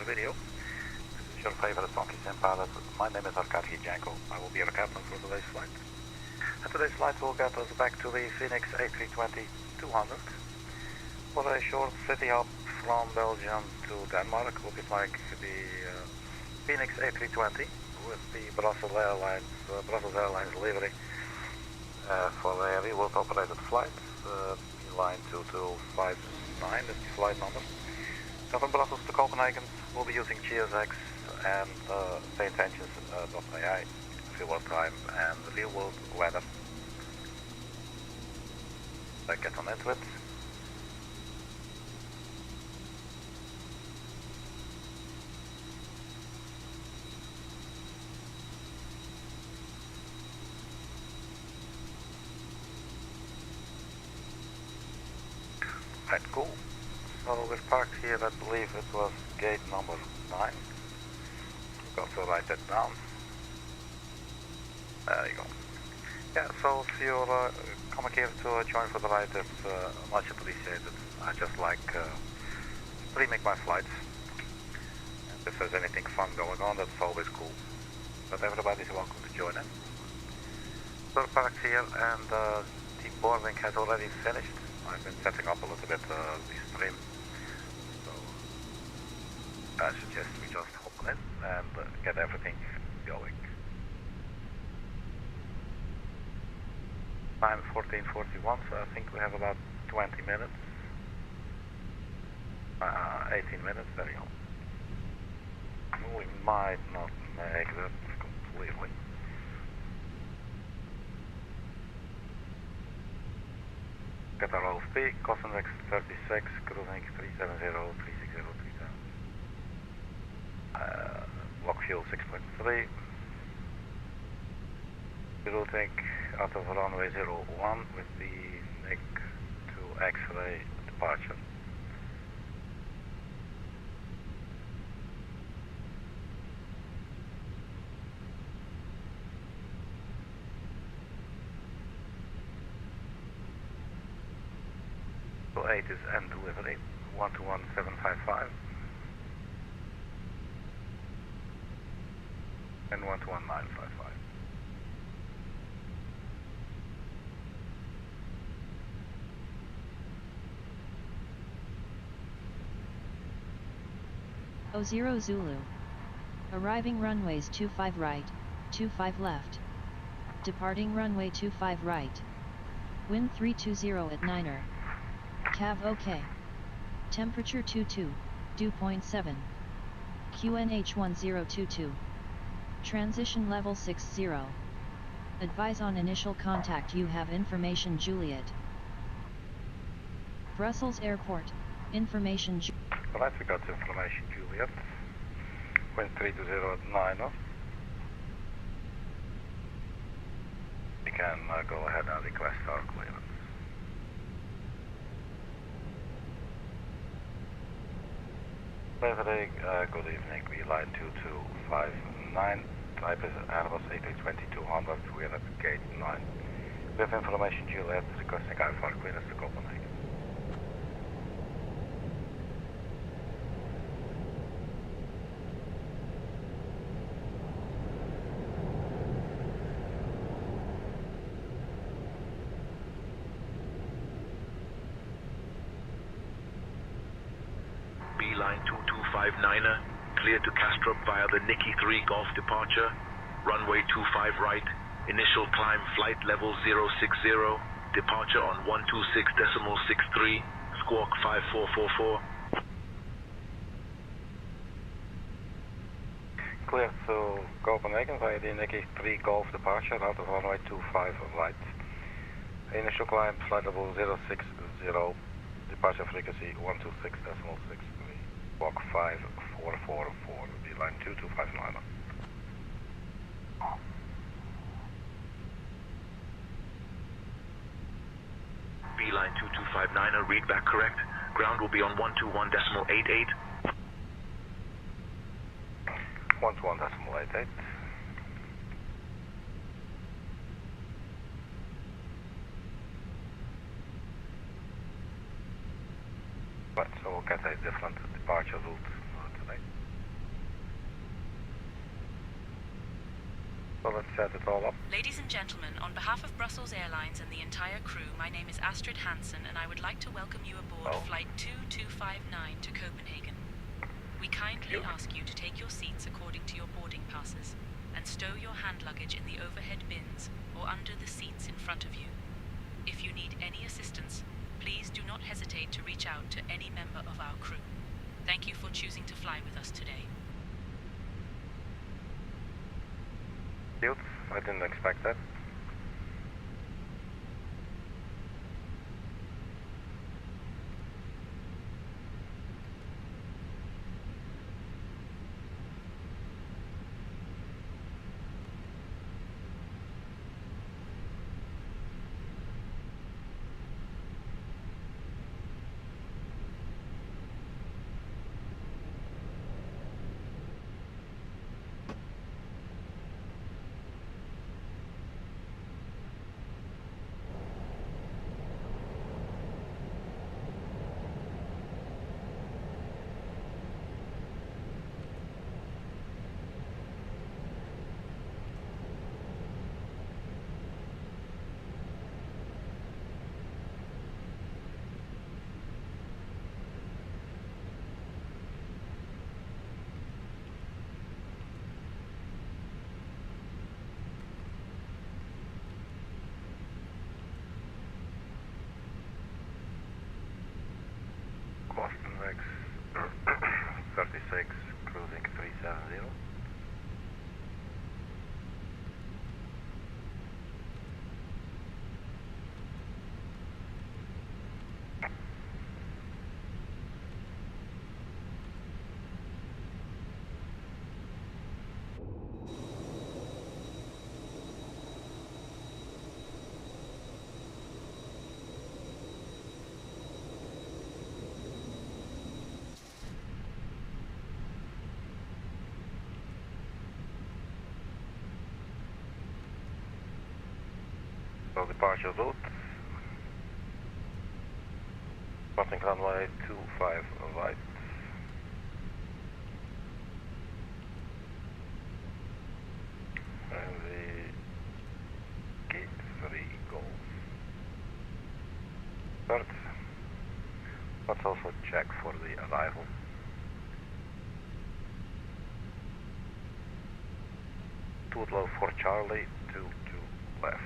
video. This is your favorite monkey sim pilot. My name is Arkady Gidzenko. I will be your captain for today's flight. And today's flight will get us back to the Fenix A320-200 for a short city hop from Belgium to Denmark, looking like the Fenix A320 with the Brussels Airlines livery for a remote operated flight. Line 2259 is the flight number. So from Brussels to Copenhagen, we'll be using JUIST and St. Engines.ai, fuel time and real world weather. Let's get on into it. Right, cool. So we're parked here, I believe it was gate number 9. We've got to write that down. There you go. Yeah, so if you're coming here to join for the ride, it's much appreciated. I just like streaming my flights. And if there's anything fun going on, that's always cool. But everybody's welcome to join in. We're parked here and the boarding has already finished. I've been setting up a little bit the stream, so I suggest we just hop in and get everything going. Time 14:41, so I think we have about 20 minutes, 18 minutes, there you go. We might not make that completely. Get our OFP, Cosmic 36, cruising 370, 360, 37. Block fuel 6.3. Routing out of runway 01 with the NIC to X-ray departure. So 8 is end delivery, 121755 and 121955. O0 Zulu. Arriving runways 25 right, 25 left. Departing runway 25 right. Wind 320 at 9er. Cav OK. Temperature 22, dew point 7. QNH 1022. Transition level 60. Advise on initial contact, you have information Juliet. Brussels Airport, information Alright, we got information Juliet. Wind 320 at 9er. We can go ahead and request our clearance. Livery, good evening, we line 2259, type is Airbus A320-200, we are at gate 9. We have information Juliet requesting IFR clearance to Copenhagen. Line 2259er, clear to Kastrup via the Nikki 3 Golf departure, runway 25 right, initial climb flight level 060, departure on 126.63, squawk 5444. Clear to Copenhagen via the Nikki 3 Golf departure out of runway 25 right. Initial climb flight level 060, departure frequency 126.63. Walk 5444, the line 2259. Line 2259er, read back correct. Ground will be on 121.88. 121.88. Right, so we'll get a different departure route today. So let's set it all up. Ladies and gentlemen, on behalf of Brussels Airlines and the entire crew, my name is Astrid Hansen, and I would like to welcome you aboard Flight 2259 to Copenhagen. We kindly ask you to take your seats according to your boarding passes, and stow your hand luggage in the overhead bins or under the seats in front of you. If you need any assistance, please do not hesitate to reach out to any member of our crew. Thank you for choosing to fly with us today. Cute. I didn't expect that. Boston Rex 36, cruising 370. So departure route, passing runway 25 right. And the gate 3 goals. Third, let's also check for the arrival. TUDLO for Charlie, 2 to left.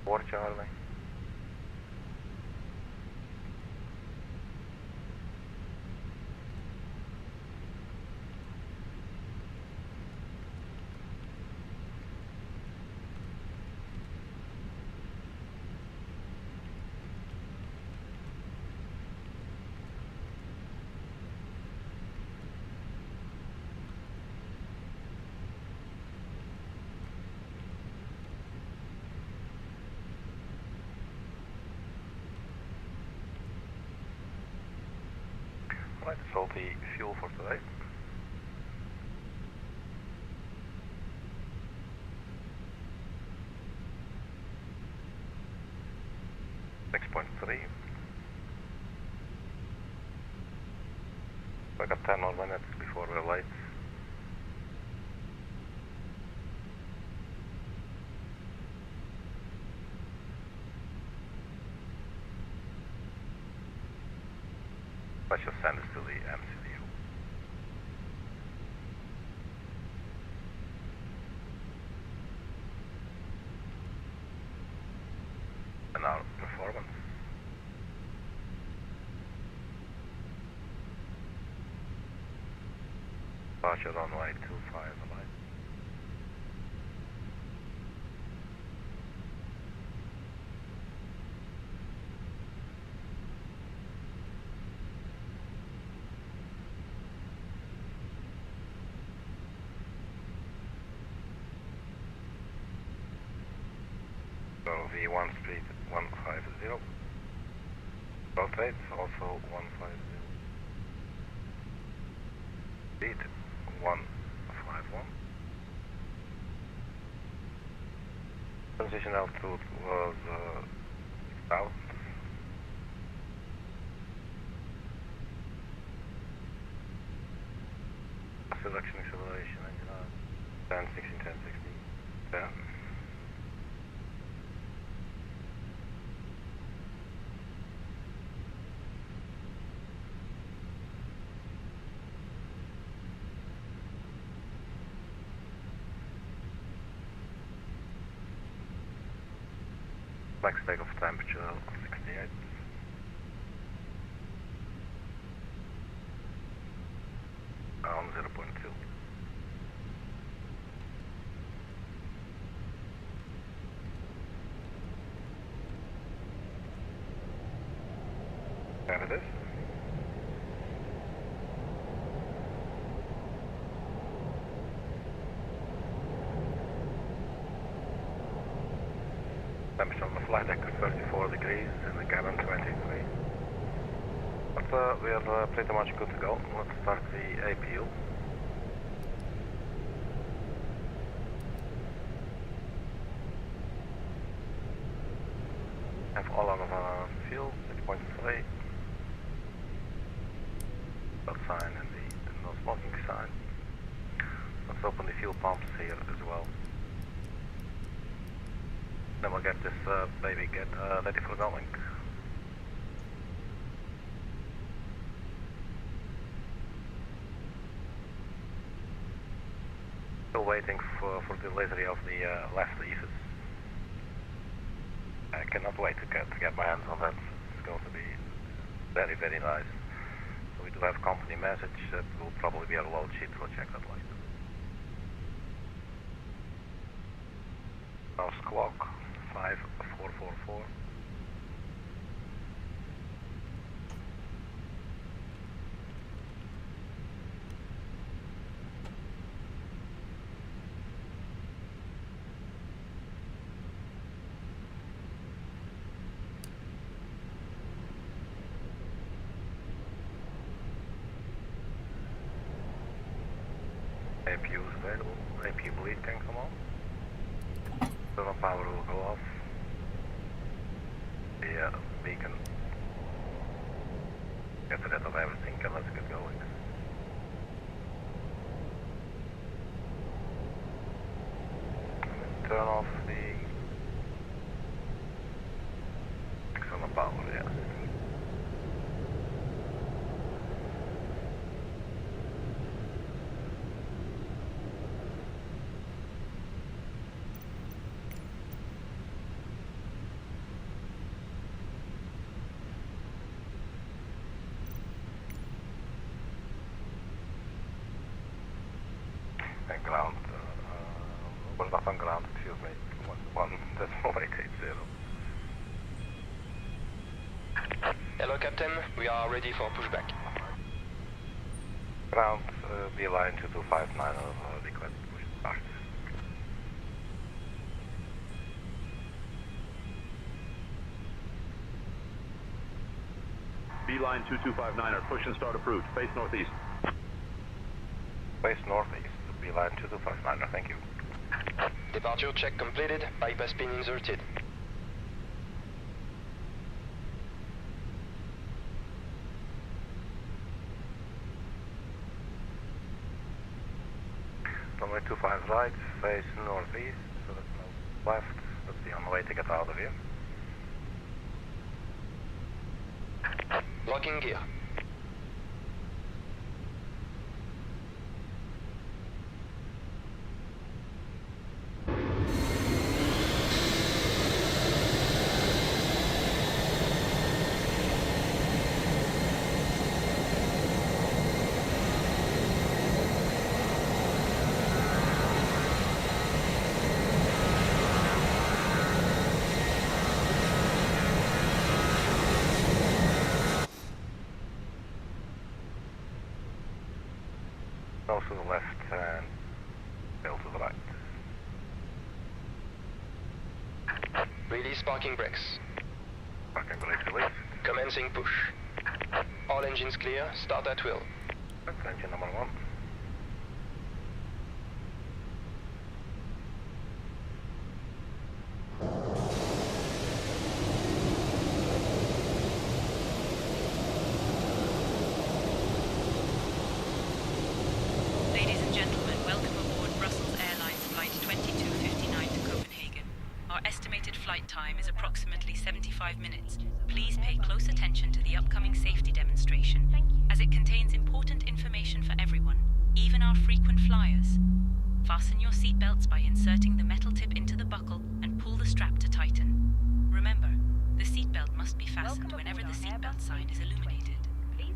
For Charlie. Right, so the fuel for today. $6.3. I got 10 more minutes before we're late. Let's just send this to the MCDU. And our performance. Departure runway 25 alight. So V1 speed 150. Rotate also 150. Speed 151. transition altitude was south. Selection acceleration, engine on 10, 16, 10, 16, 10. Max takeoff temperature of 68. On 0.2. There it is. Temperature on the flight deck is 34 degrees and the cabin 23. But we are pretty much good to go. Let's start the APU. Have all out of fuel, 6.3. Callsign and the no smoking sign. Let's open the fuel pumps here as well. Then we'll get this baby ready for going. Still waiting for delivery of the left ESAs. I cannot wait to get my hands on that. It's going to be very, very nice. So we do have company message that will probably be a load sheet. We'll check that later. Now squawk 5444. APU is available. APU bleed can come on. Thermal power will go off. The beacon. Get rid of everything and let's get going. Turn off the external power, yes. And ground, we're not on ground, excuse me, 1.880. Hello Captain, we are ready for pushback. Ground, beeline 2259 of VICOT, push start. Beeline 2259 are push and start approved. Face northeast. Face northeast, beeline 2259, thank you. Departure check completed, bypass pin inserted. Runway 25 right, face northeast, so that's no left, that's the only way to get out of here. Locking gear. Nose to the left and tail to the right. Release parking brakes. Parking brake release. Commencing push. All engines clear, start at will. That's engine number 1. flight time is approximately 75 minutes. Please pay close attention to the upcoming safety demonstration, as it contains important information for everyone, even our frequent flyers. Fasten your seatbelts by inserting the metal tip into the buckle and pull the strap to tighten. Remember, the seatbelt must be fastened whenever the seatbelt sign is illuminated.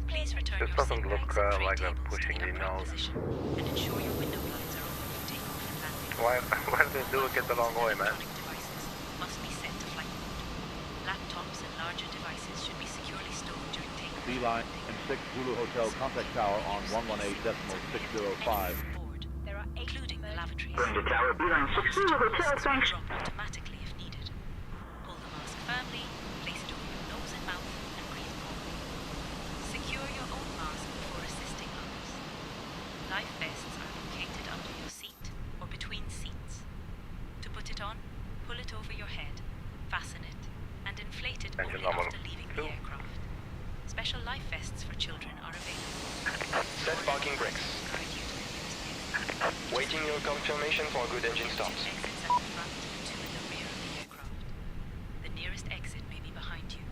Please return This your doesn't seat look bags and tray like they're tables pushing to the the upright nose. position, and ensure your window blinds are open for takeoff and landing. Why are they doing it the long way, man? Electronic devices must be set to flight mode. Laptops and larger devices should be securely stored during takeoff. D-line and 6 Zulu Hotel contact tower on 118.605. Board, including the lavatories. Going to tower B-line 6 Zulu Hotel, thanks. Drop automatically if needed. Pull the mask firmly, place it over your nose and mouth, and breathe normally. Secure your own mask before assisting others. Life vests are located under your seat or between seats. To put it on, pull it over your head, fasten it, and inflate it only after leaving the aircraft. Special life vests for children are available. Set parking brakes. Guide you to the nearest exit. Waiting your confirmation for good engine stops. Two exits at the front and two in the rear of the aircraft. The nearest exit may be behind you.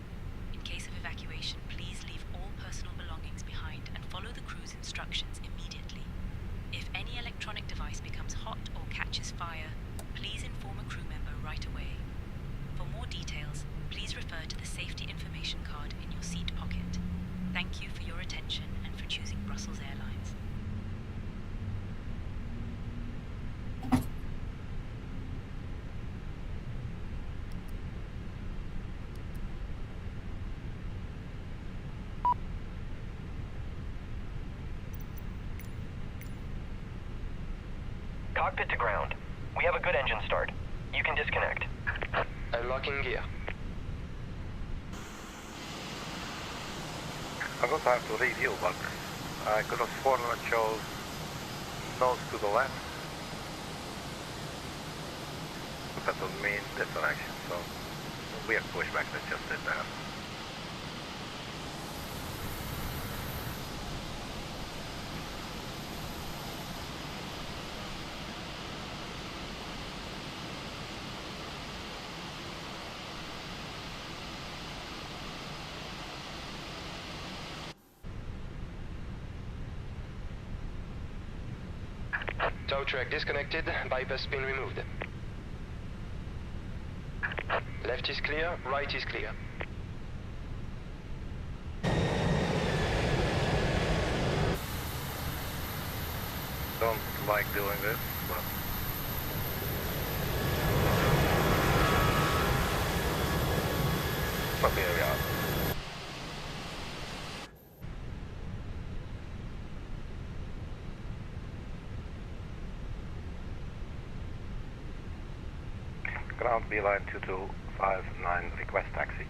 In case of evacuation, please leave all personal belongings behind and follow the crew's instructions immediately. If any electronic device becomes hot or catches fire, please inform a crew member right away. For more details, please refer to the safety information card in your seat pocket. Thank you for your attention and for choosing Brussels Airlines. Cockpit to ground. We have a good engine start. You can disconnect. Unlocking gear. I got time to review, but I could have sworn it shows nose to the left. But that would mean this direction, so weird pushback that just did there. Tow track disconnected, bypass pin removed. Left is clear, right is clear. Don't like doing this, but here we are. Ground B-line 2259, request taxi.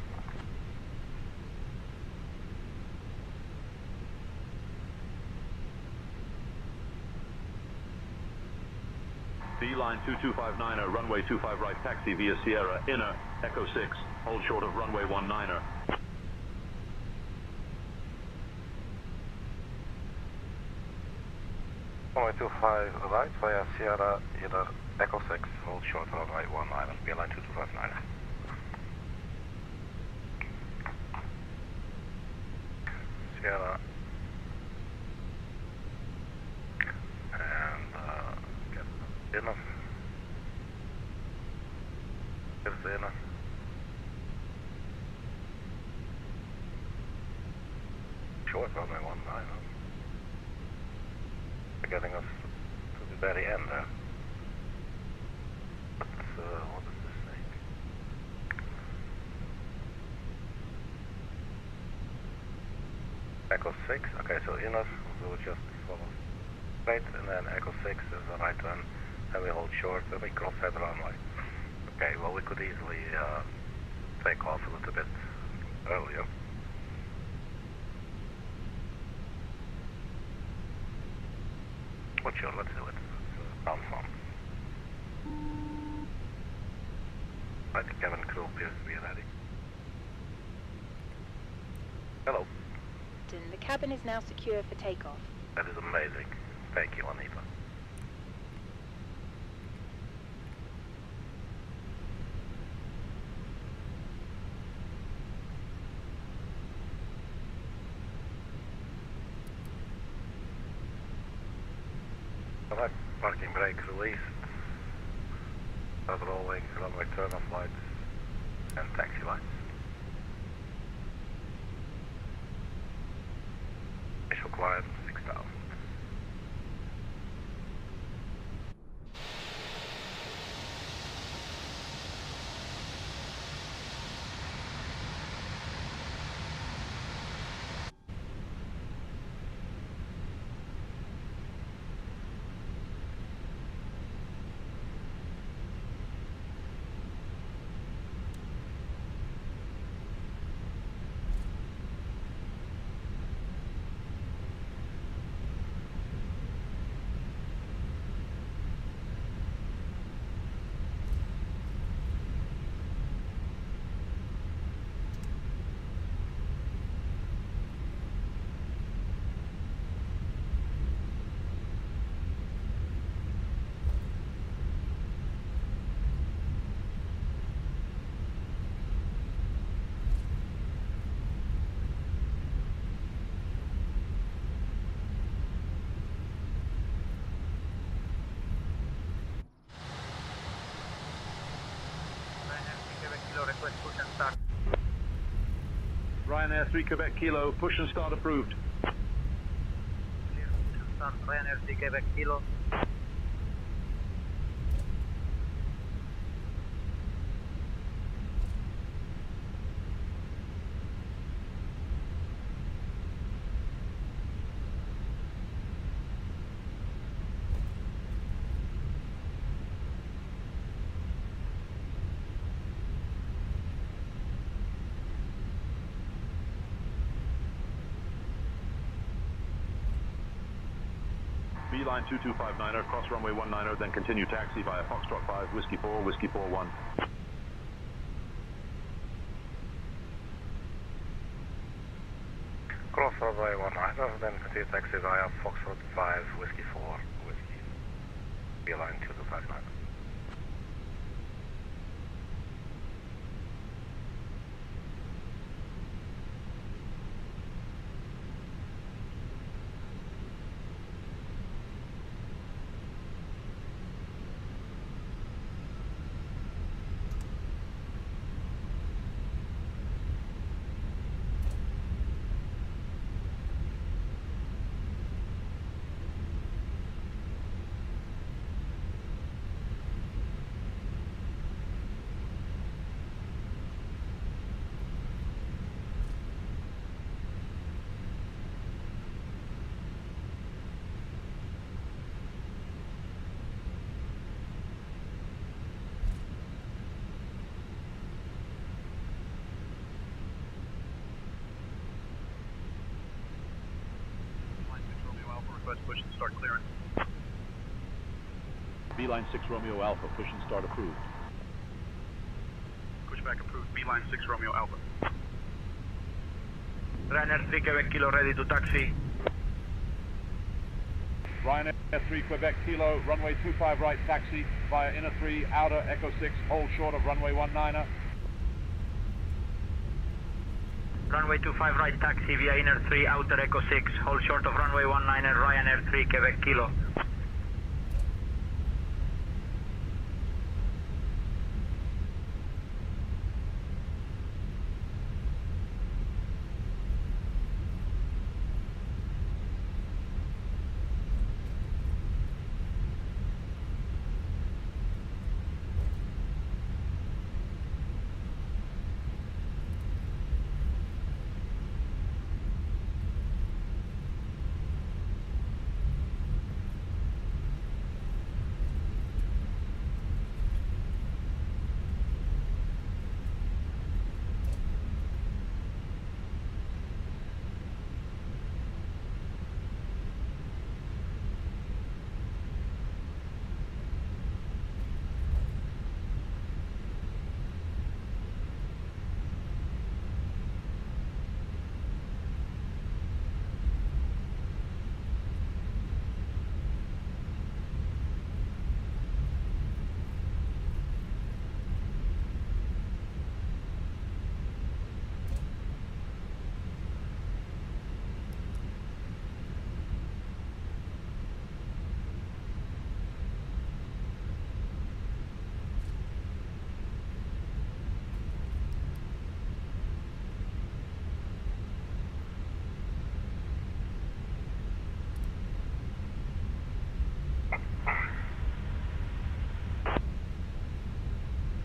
B-line 2259er, runway 25 right taxi via Sierra, inner, Echo 6, hold short of runway 19er. Runway 25 right via Sierra, inner, Echo 6, hold short of runway 19er, B-line 2259er. Sierra. And get inner. Here's the inner. Short runway 19er. They're getting us to the very end there. But what is this thing? Echo 6, okay, so inner, so we'll just follow straight, and then Echo 6 is the right turn, and we hold short, and we cross that runway. Okay, well, we could easily take off a little bit earlier. But sure, let's do it. Sounds fun. Right, the cabin crew appears to be ready. Hello. The cabin is now secure for takeoff. That is amazing. Thank you, Anita. Select parking brake release. Start rolling, runway turn-off lights, and taxi lights. Initial climb 6,000. Ryanair 3 Quebec Kilo, push and start approved. Clear, push and start, Ryanair 3 Quebec Kilo. Beeline 2259er, cross runway 19er, then continue taxi via Foxtrot 5, Whiskey 4, Whiskey 41. Cross runway 19er, then continue taxi via Foxtrot 5, Whiskey 4, Whiskey. Beeline 2259. Push and start clearance. Beeline 6 Romeo Alpha, push and start approved. Pushback approved, Beeline 6 Romeo Alpha. Ryanair 3 Quebec Kilo ready to taxi. Ryanair 3 Quebec Kilo, runway 25 right taxi via inner 3, outer Echo 6, hold short of runway 19er. Runway 25 right taxi via inner 3, outer Echo 6, hold short of runway 19er, Ryanair 3 Quebec Kilo.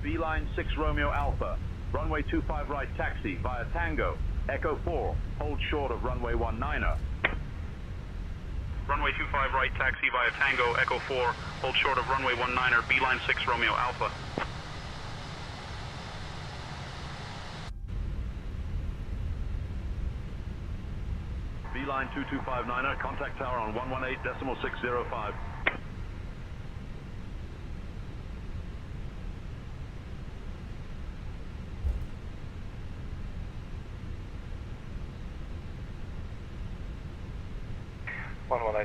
Beeline 6 Romeo Alpha, runway 25 right taxi via Tango, Echo 4, hold short of runway 19er. Runway 25 right taxi via Tango, Echo 4, hold short of runway 19er, Beeline 6 Romeo Alpha. Beeline 2259er, contact tower on 118.605.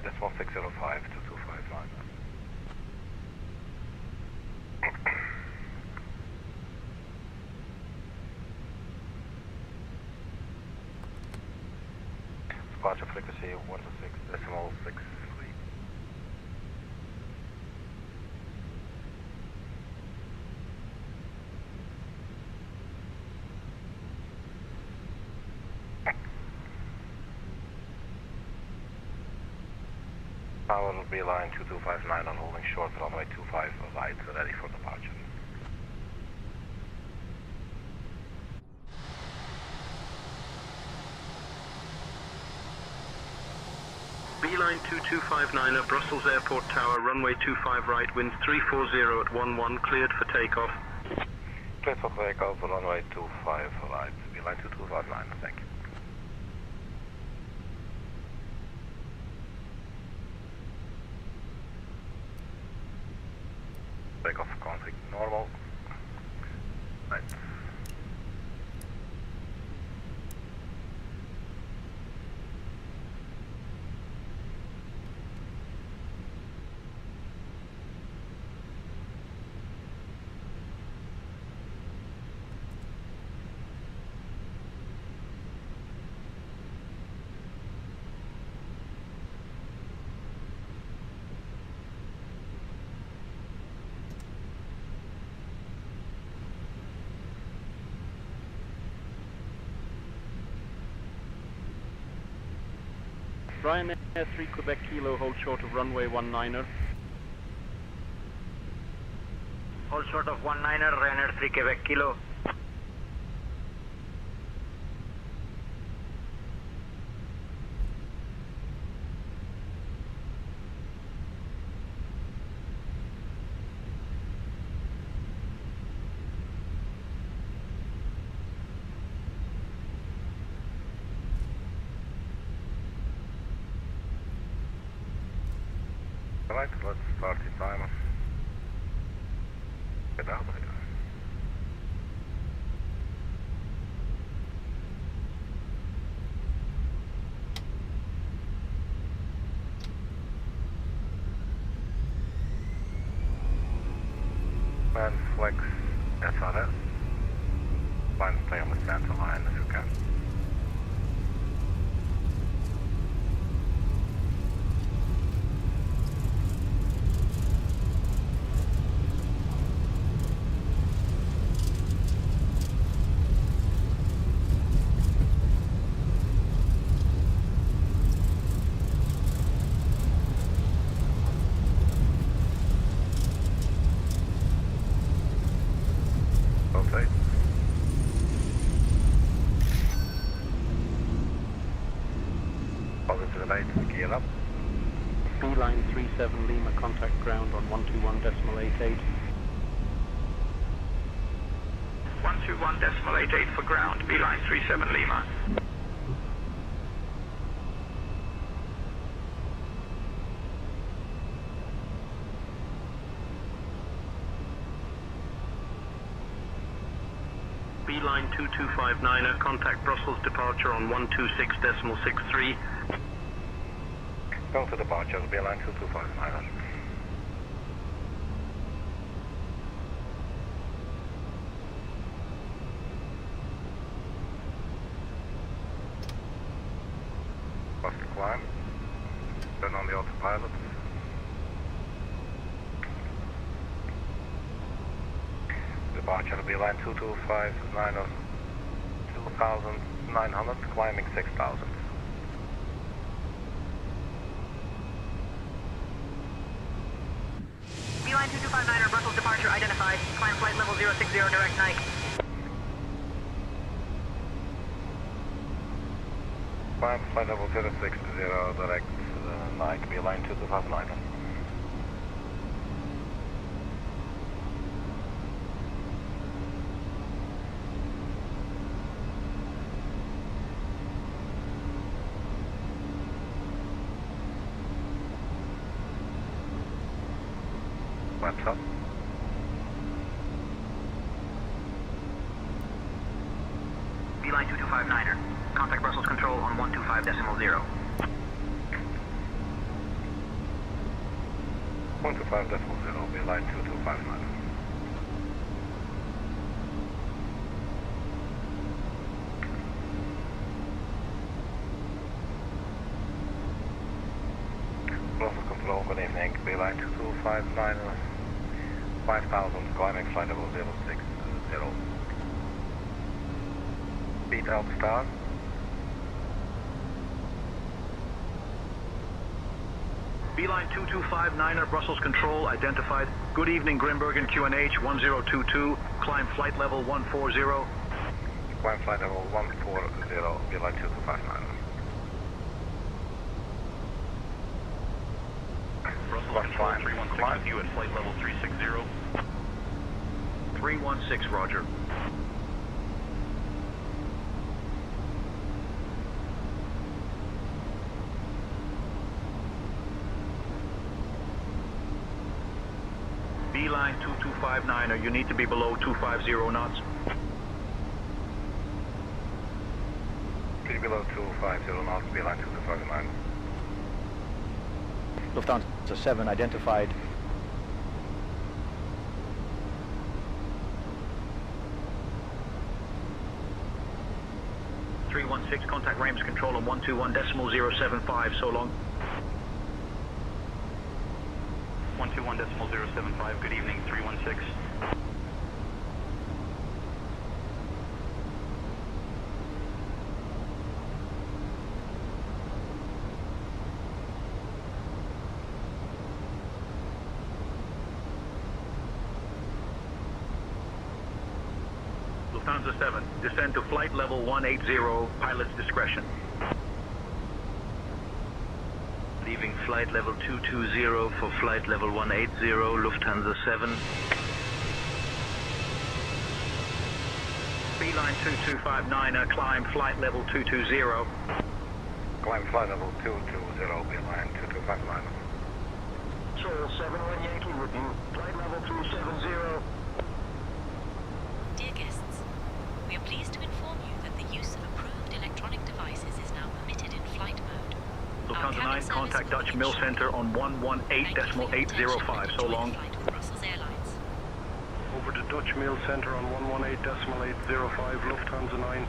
Decimal 605 to 259. Departure frequency 126.63. Tower Beeline 2259 on holding short runway 25 right, ready for departure. Beeline 2259 Brussels Airport Tower, runway 25 right, winds 340 at 11, cleared for takeoff. Cleared for takeoff, runway 25 right, Beeline 2259, thank you. Takeoff config normal. Right. Ryanair 3 Quebec Kilo, hold short of runway 19er. Hold short of 19er, Ryanair 3 Quebec Kilo. Alright, let's start the timer. Get out of here. And flex SRS. Line stay on the center line if you can. Okay. Positive 8, gear up. Beeline 37 Lima, contact ground on 121.88. 121.88 for ground, Beeline 37 Lima. Beeline 2259er, contact Brussels departure on 126.63. Go to departure, Beeline 2259. Bust the climb. Turn on the autopilot. Departure Beeline 2259 2,900, climbing 6,000. Beeline 2259 Brussels Levels departure identified. Climb flight level 060 direct Nike. Climb flight level 060 direct Nike, beeline 2259. Flaps up. Beeline 2259er. Contact Brussels control on 125.0. 125.0, beeline 2259. Brussels control, good evening. Beeline 2259, 5000, climbing flight level 060. Speed Alpha Star. Beeline 2259er, Brussels control identified. Good evening, Grimbergen, QNH 1022. Climb flight level 140. Climb flight level 140, beeline 2259. Brussels control 316 with you at flight level 360. 316, roger. Beeline 2259er, you need to be below 250 knots. Please below 250 knots, beeline 2259. Lufthansa 7 identified. .316, contact Rams control on 121.075, so long. 121.075, good evening, 316. Lufthansa 7, descend to flight level 180, pilot's discretion. Leaving flight level 220 for flight level 180, Lufthansa 7. Beeline 2259er, climb flight level 220. Climb flight level 220, beeline 2259. Control 71 Yankee with you. Flight level 370. Dear guests, we are pleased to inform you that the use of approved electronic devices is now permitted in flight mode. Lufthansa 9, contact Dutch Mill Center on 118.805, so long. Brussels Airlines. Over to Dutch Mill Center on 118.805, Lufthansa 9.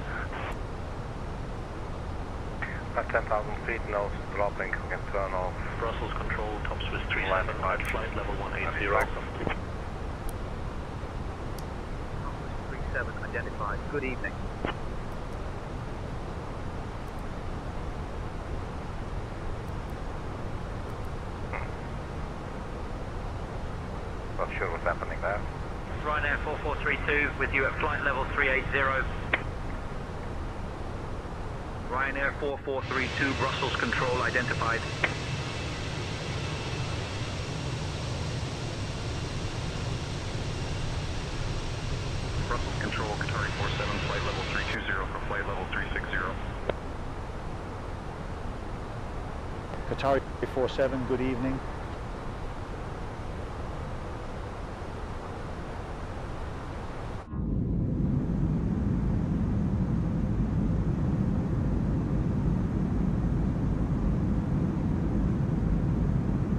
At 10,000 feet, nose dropping, we can turn off. Brussels control, top Swiss 375, flight level 180. 37 identified, good evening. Not sure what's happening there. Ryanair 4432 with you at flight level 380. Ryanair 4432, Brussels control identified. Brussels control, Qatari 47, flight level 320 for flight level 360. Qatari 47, good evening.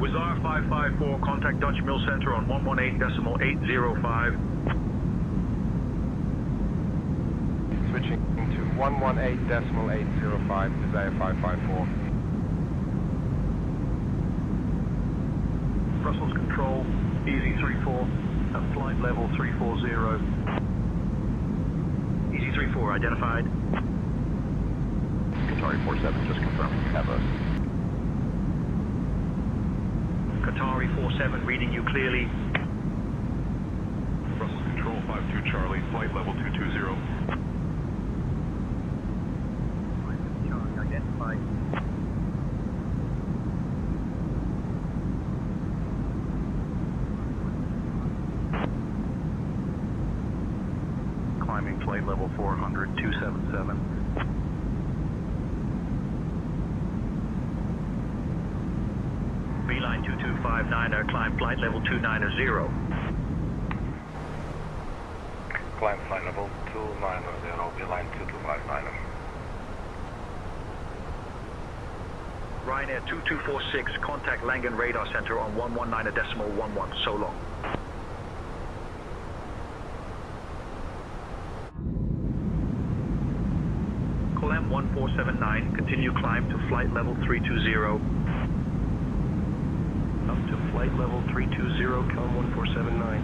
Wizar 554, contact Dutch Mill Center on 118.805. Switching to 118.805, Desire 554. Brussels control, easy 34, at flight level 340. Easy 34 identified. Qatari 47, just confirming you have us. Qatari 47 reading you clearly. 2 Charlie, flight level 220. Charlie identified. Climbing flight level 400, 277. Beeline 2259er, climb flight level 290. Climb flight level 290, Beeline 2259er. Ryanair 2246, contact Langen Radar Center on 119.11, so long. Colem 1479, continue climb to flight level 320. Up to flight level 320, Colem 1479.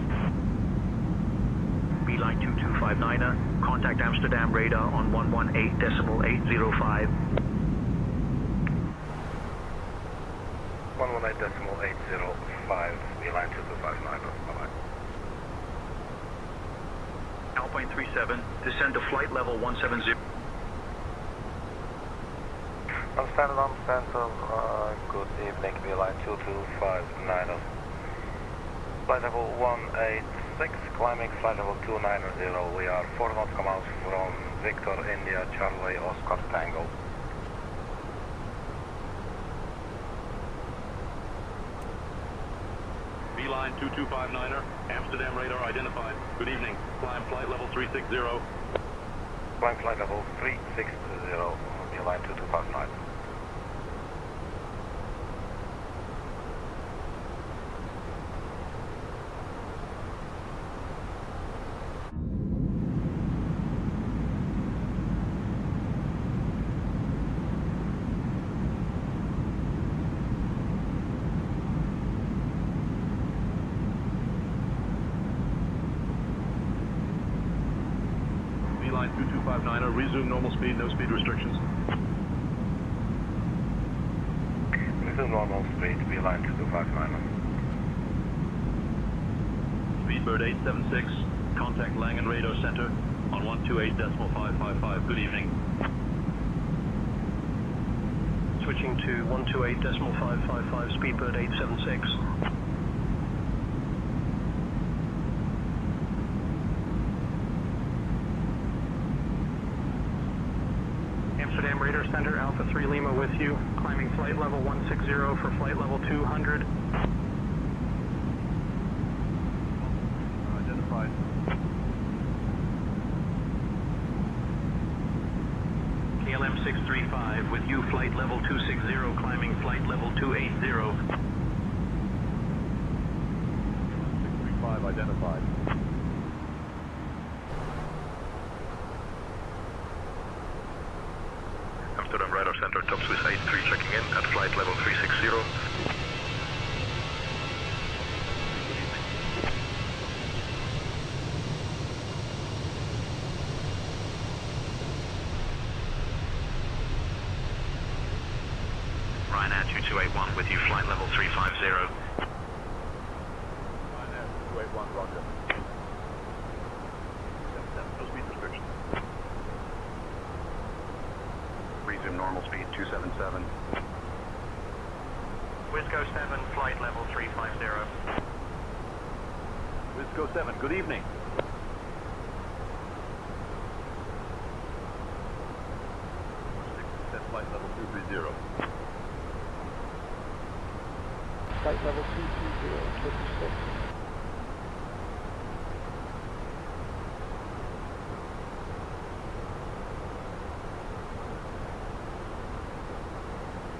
Beeline 2259er, contact Amsterdam Radar on 118.805. 118.805, Beeline 2259er, bye-bye. Alpine 37, descend to flight level 170. On standard, good evening, Beeline 2259er. Flight level 186, climbing flight level 290, we are 4 nautical miles from Victor, India, Charlie, Oscar, Tango. Beeline 2259er, Amsterdam radar identified. Good evening. Climb flight level 360. Climb flight level 360, Beeline 2259. Beeline 2259er, resume normal speed, no speed restrictions. Resume normal speed, Beeline 2259er. Speedbird 876, contact Langen Radar Center on 128.555. Good evening. Switching to 128.555, Speedbird 876. Amsterdam Radar Center, Alpha 3 Lima with you, climbing flight level 160 for flight level 200. Identified. KLM 635 with you, flight level 260, climbing flight level 280. 635 identified. Amsterdam Radar Center, top Swiss 83 checking in at flight level 360. Ryanair 2281 with you, flight level 350. Ryanair 2281, roger. No speed restrictions. Resume normal speed 277. Wisco 7, flight level 350. Wisco 7, good evening. Set flight level 230. Flight level 220, 56.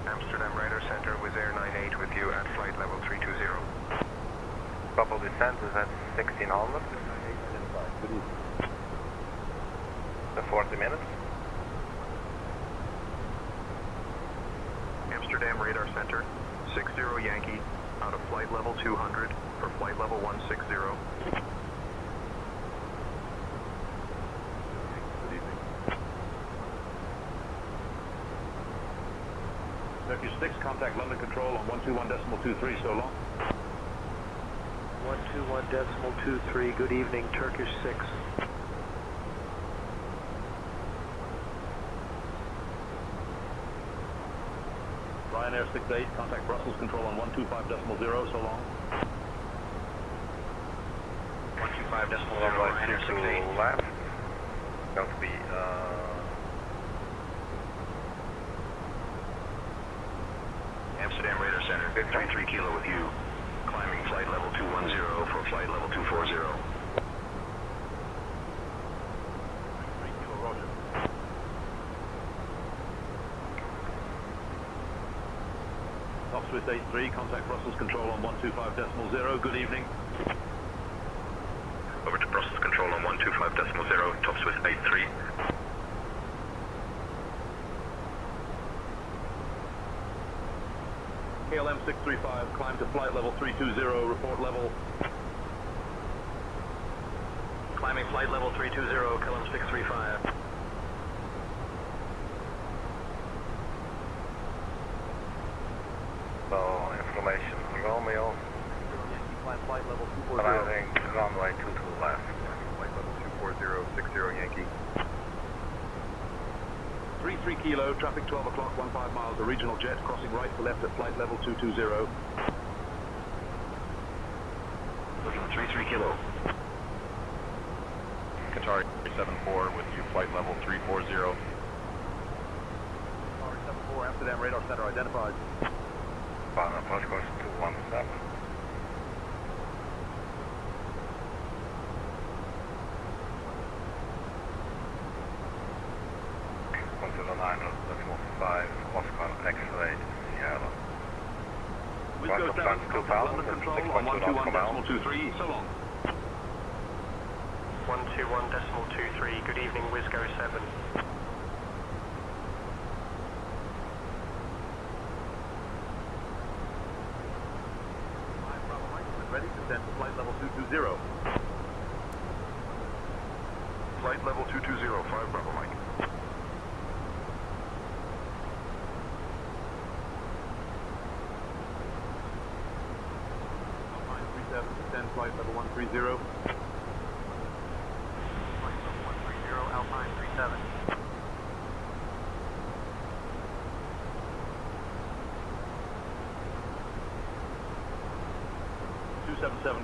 Amsterdam Radar Center with Air 98 with you at flight level 320. Bubble descent is at 1600. Good evening. The 40 minutes. Amsterdam Radar Center, 60 Yankee, out of flight level 200 for flight level 160. Good evening. Turkish 6, contact London Control on 121.23, so long. 121.23, good evening, Turkish 6. Ryanair 68, contact Brussels control on 125.0, so long. 125.0, Ryanair 68. Left. Going to be, Amsterdam Radar Center, 33 kilo with you. Climbing flight level 210 for flight level 240. 3 kilo, roger. Top Swiss 83, contact Brussels control on 125.0, good evening. Over to Brussels control on 125.0, Top Swiss 83. KLM 635, climb to flight level 320, report level. Climbing flight level 320, KLM 635. so information, Romeo, Climb flight level 240. arriving runway 22 left. Flight level 240, 60 Yankee. 33 kilo, traffic 12 o'clock, 15 miles, a regional jet crossing right to left at flight level 220. Looking 33 kilo. Qatari 74 with you, flight level 340. Qatari 74, Amsterdam Radar Center identified. Final approach course 217. Oscar X-ray Sierra. Wisco 7, contact London control on 121.23, so long. 121.23, good evening, Wisco 7. Ready to descend to flight level 220. Flight level 220, 5 Bravo Mike. Descend flight level 130. Flight level 130, Alpine 37.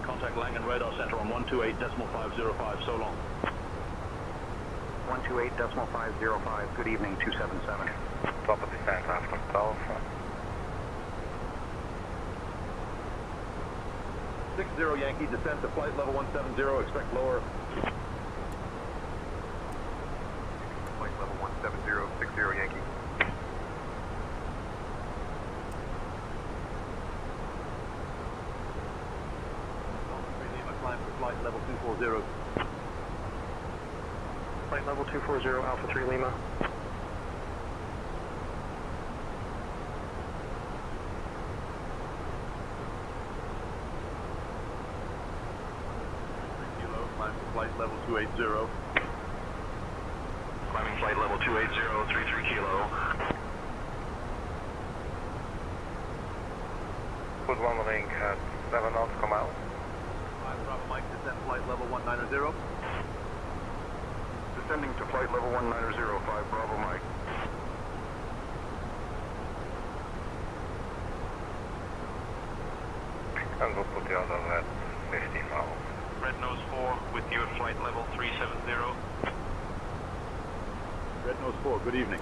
Contact Langen Radar Center on 128.505, so long. 128.505, good evening, 277. Top of descent after 12. 60 Yankee, descent to flight level 170, expect lower. Flight level 170, 60 Yankee. Climb to flight level 240. Flight level 240, Alpha 3 Lima. Climb to flight level 280. Climbing flight level 280, 33 kilo. Put one wing at 7 knots, come out. 5 Bravo Mike, descend flight level 190. Descending to flight level 190, 5 Bravo Mike. And we'll put the other at 15 miles. Red Nose 4 with you at flight level 370. Red Nose 4, good evening.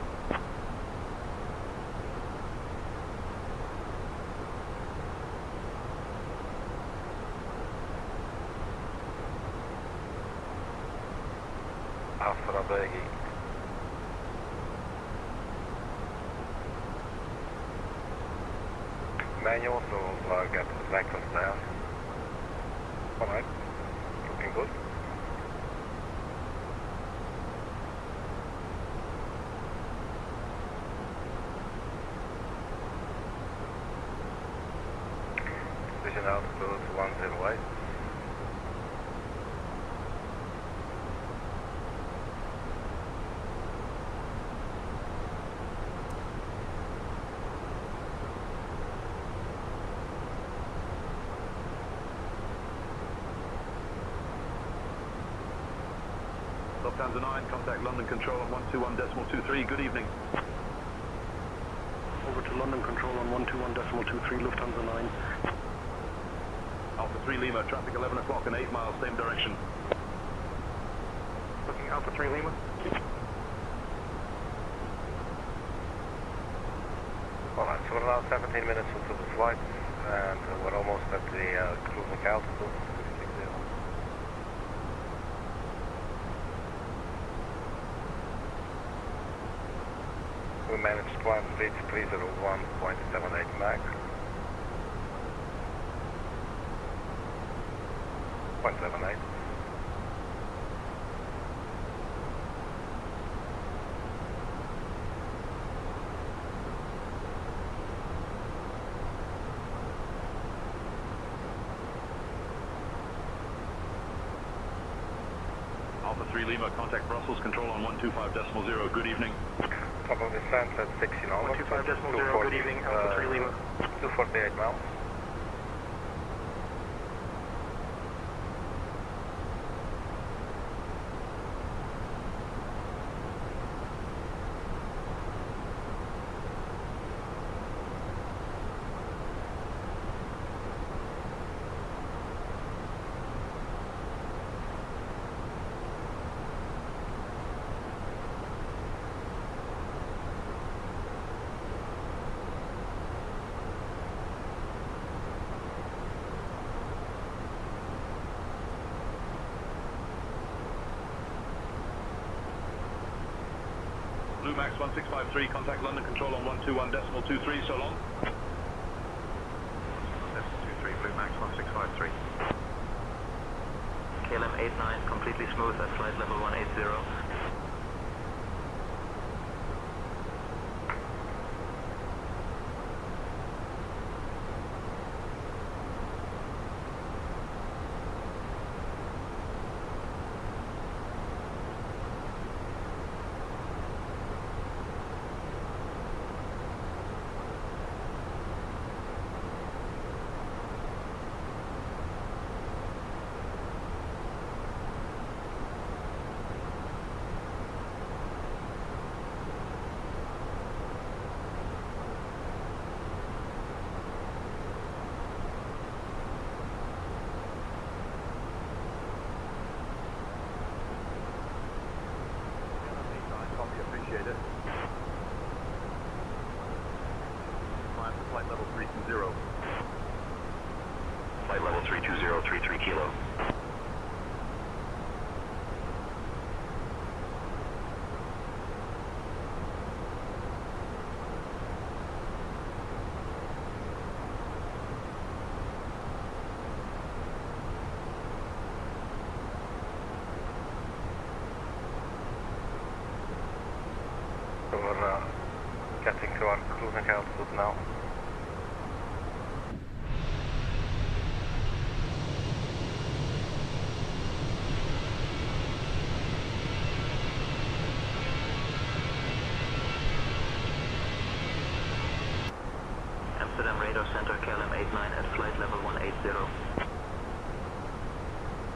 After a bogey. Manual, so we'll get the vectors there. Alright, looking good. Decision altitude 108. Lufthansa 9, contact London Control on 121.23. Good evening. Over to London Control on 121.23, Lufthansa 9. Alpha 3 Lima, traffic 11 o'clock and 8 miles, same direction. Looking Alpha 3 Lima. Alright, so we're now 17 minutes into the flight, and we're almost at the cruising altitude. We managed to climb speed 301.78 Mach. 0.78. Alpha 3 Lima, contact Brussels Control on 125.0. Good evening. Top of descent at 16 almost. 125.0, good evening, Alpha 3 Lima. 248 miles. Blue Max 1653, contact London Control on 121.23, so long. 23, Blue Max 1653. KLM 89, completely smooth at flight level 180. Appreciate it. Climb to flight level 320. Flight level 320, 33 kilo. So we're getting to our cruising altitude now. Amsterdam Radar Center, KLM 89 at flight level 180.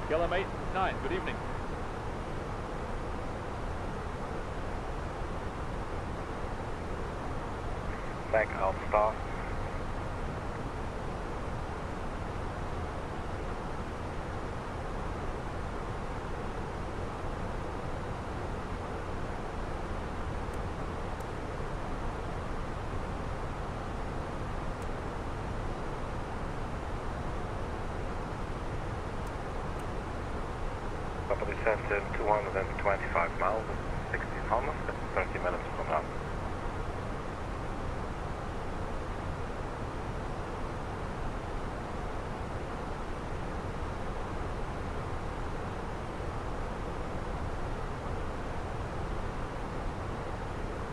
KLM 89, good evening. Back out star. Top of descent in 225 miles, 1600, that's 30 minutes from now.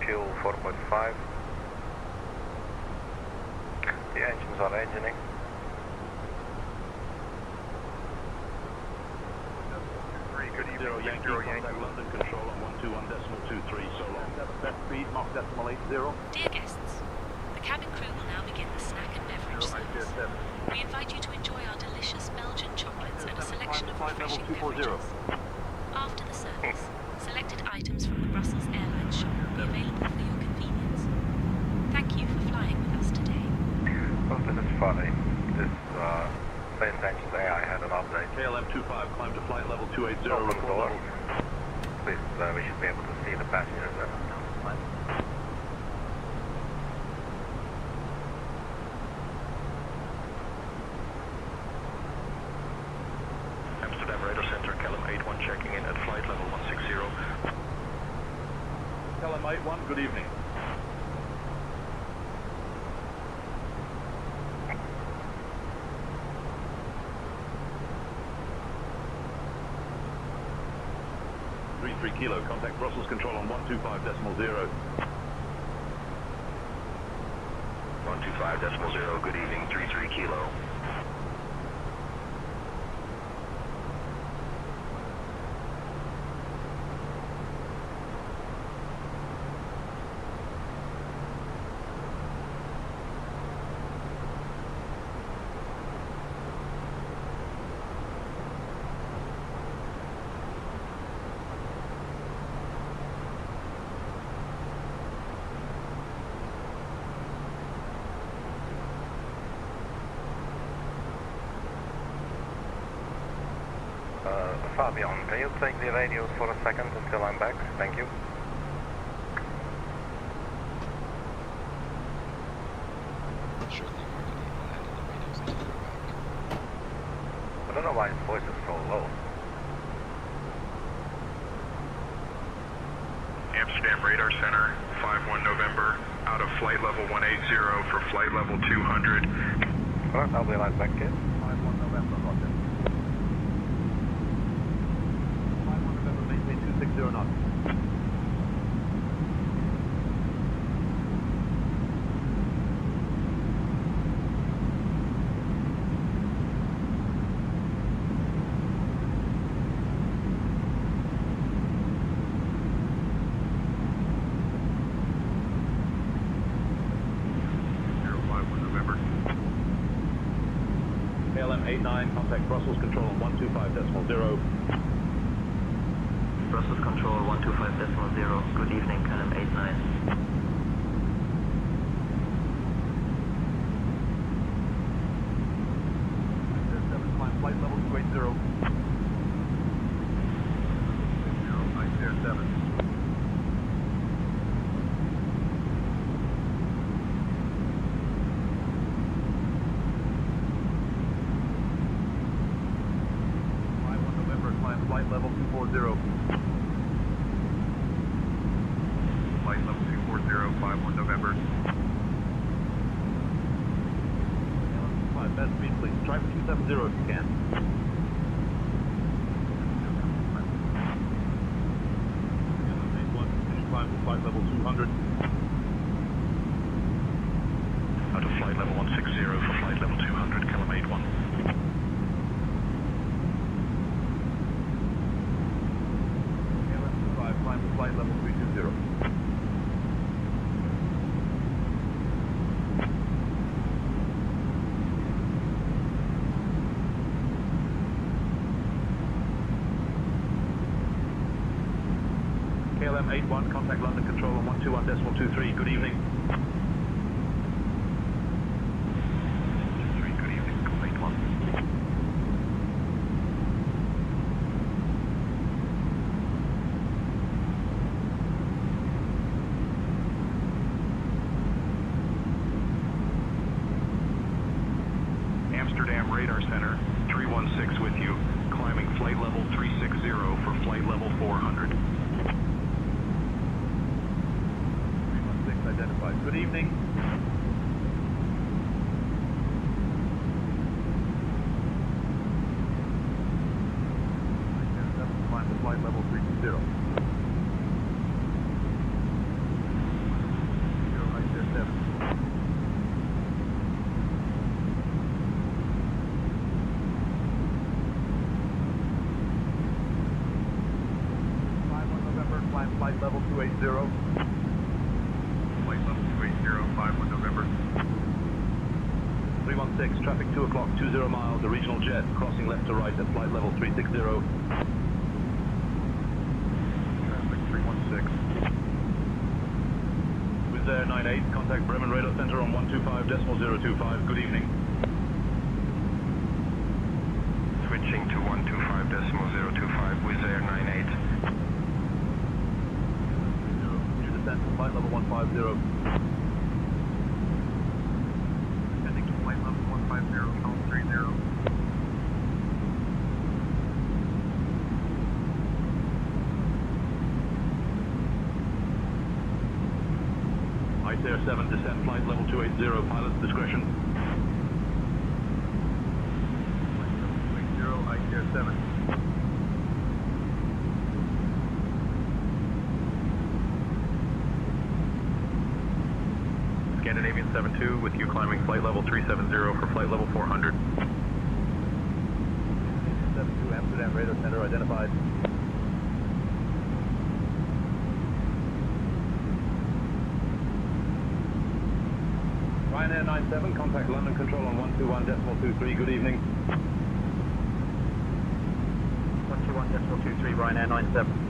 Fuel 4.5. The engines are engining. Good evening, Yankee, contact London Control on 121.23, so long. Best speed, Mach 80. Dear guests, the cabin crew will now begin the snack and beverage service. We invite you to enjoy our delicious Belgian chocolates and a selection of refreshing beverages. After the service, we should be able to see the passengers there. Amsterdam Radar Center, Kelm 81 checking in at flight level 160. Kelm 81, good evening. Three kilo, contact Brussels control on 125.0. 125.0, good evening, 33 kilo. Fabian, can you take the radios for a second until I'm back? Thank you. Surely, Arkady, I'll hand in the radios until you're back. I don't know why his voice is so low. Amsterdam Radar Center, 51 November, out of flight level 180 for flight level 200. Alright, I'll be right back, kid. 51 November, roger. 51 November, maintain 260 knots. KLM 89, contact Brussels control on 125.0. Brussels control 125.0. Good evening, KLM 89. Climb flight level 280. 907. Flight level 240. Flight level 240, 51 November. Best speed, please. Try for 270 if you can. Climb to flight level 200. Out of flight level 160 for flight level 200, KLM 81. Climb to flight level 320. KLM 81, contact London control on 121.23. Good evening. Good evening, KLM 81. Amsterdam Radar Center, 316 with you, climbing flight level 360 for flight level 400. 316 identified. Good evening. Climb to flight level 320. Right there, 7. Climb flight level 280. Flight level 280, 51 November. 316, traffic 2 o'clock, 20 miles, a regional jet, crossing left to right at flight level 360. Traffic 316. Wizz Air 98, contact Bremen Radar Center on 125.025. Good evening. Switching to 125.025, Wizz Air 98. climb to flight level 150. Descending to flight level 150, call 30. Ice Air 7, descend flight level 280, pilot's discretion. Flight level 280, Ice Air 7. Scandinavian 72 with you climbing flight level 370 for flight level 400. 72, Amsterdam Radar Center identified. Ryanair 97, contact London Control on 121.23, good evening. 121.23, Ryanair 97.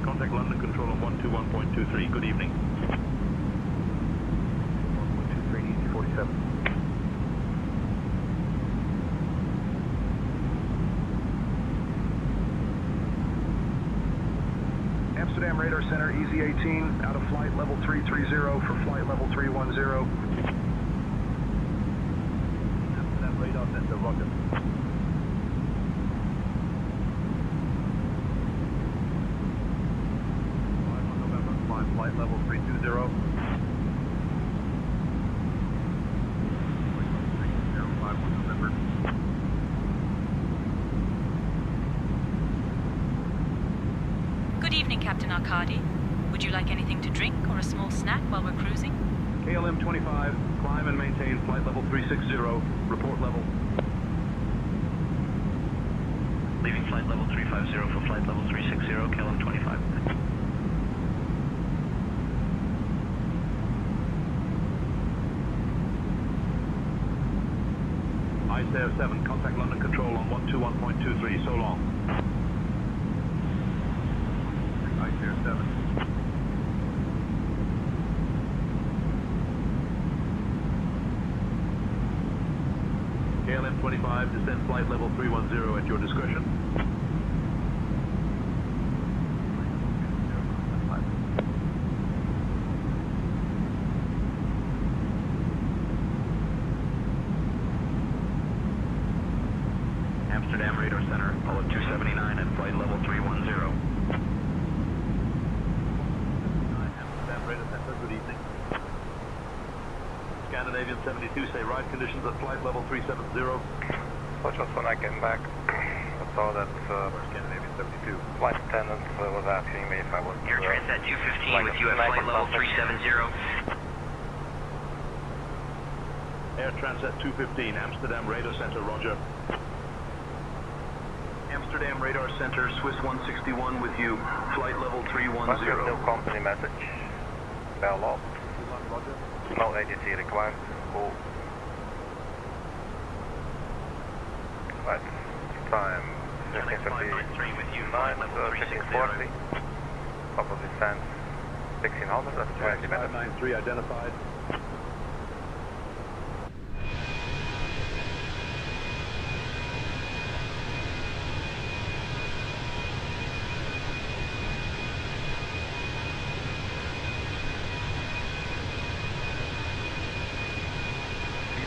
Contact London Control on 121.23. Good evening. 1.23, easy 47. Amsterdam Radar Center, Easy 18, out of flight level 330 for flight level 310. Amsterdam Radar Center, roger. Flight level 320. November. Good evening, Captain Arkady. Would you like anything to drink or a small snack while we're cruising? KLM 25, climb and maintain flight level 360, report level. Leaving flight level 350 for flight level 360, KLM 25. Ice Air 7, contact London Control on 121.23, so long. Ice Air 7. KLM 25, descend flight level 310 at your discretion. Amsterdam Radar Center, Apollo 279 at flight level 310. Amsterdam Radar Center, good evening. Scandinavian 72, say ride conditions at flight level 370. So just when I came back, I saw that Scandinavian 72. flight attendant was asking me if I was... Air Transat 215 with you at flight level 370. Air Transat 215, Amsterdam Radar Center, roger. Amsterdam Radar Center, Swiss 161 with you, flight level 310. No company message. Bell locked. No ATC required. Cool. Right. Time 15:59, 16:40. Top of descent 1600. That's 20 minutes. 593 identified.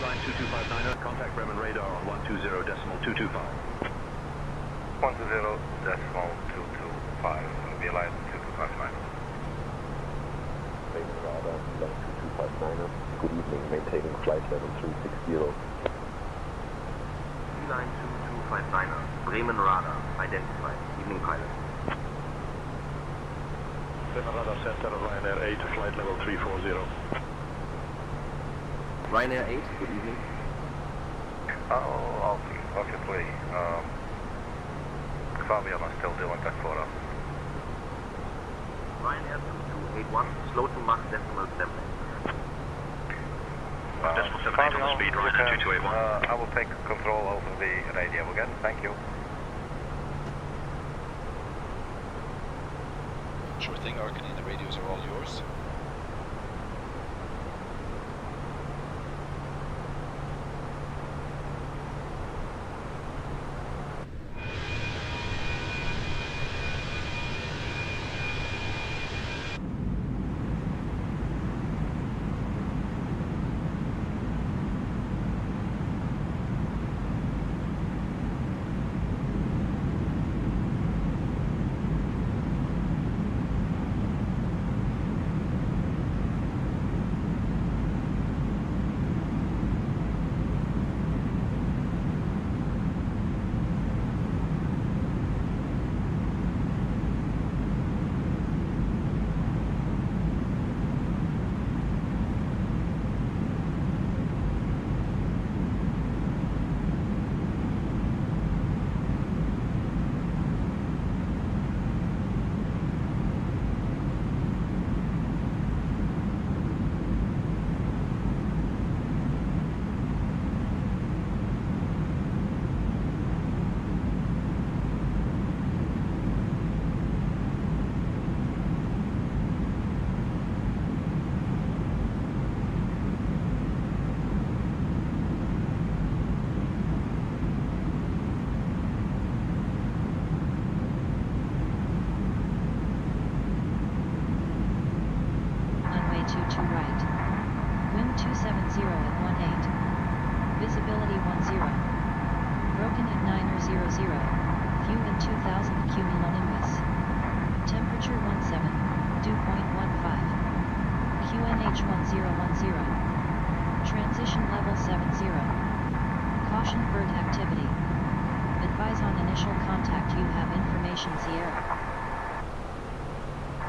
Line 2259, contact Bremen radar on 120.225. 120.225, Beeline 2259. Bremen radar, Line 2259, good evening, maintaining flight level 360. Line 2259, Bremen radar, identified, evening pilot. Bremen radar center, Ryanair 8, flight level 340. Ryanair 8, good evening. Oh, obviously, Fabian is still doing that for us. Ryanair 2281, slow to Mach decimal 7. Decimal 78 on the speed, Ryanair 2281. I will take control over the radio again, thank you. Sure thing, Arkady, the radios are all yours.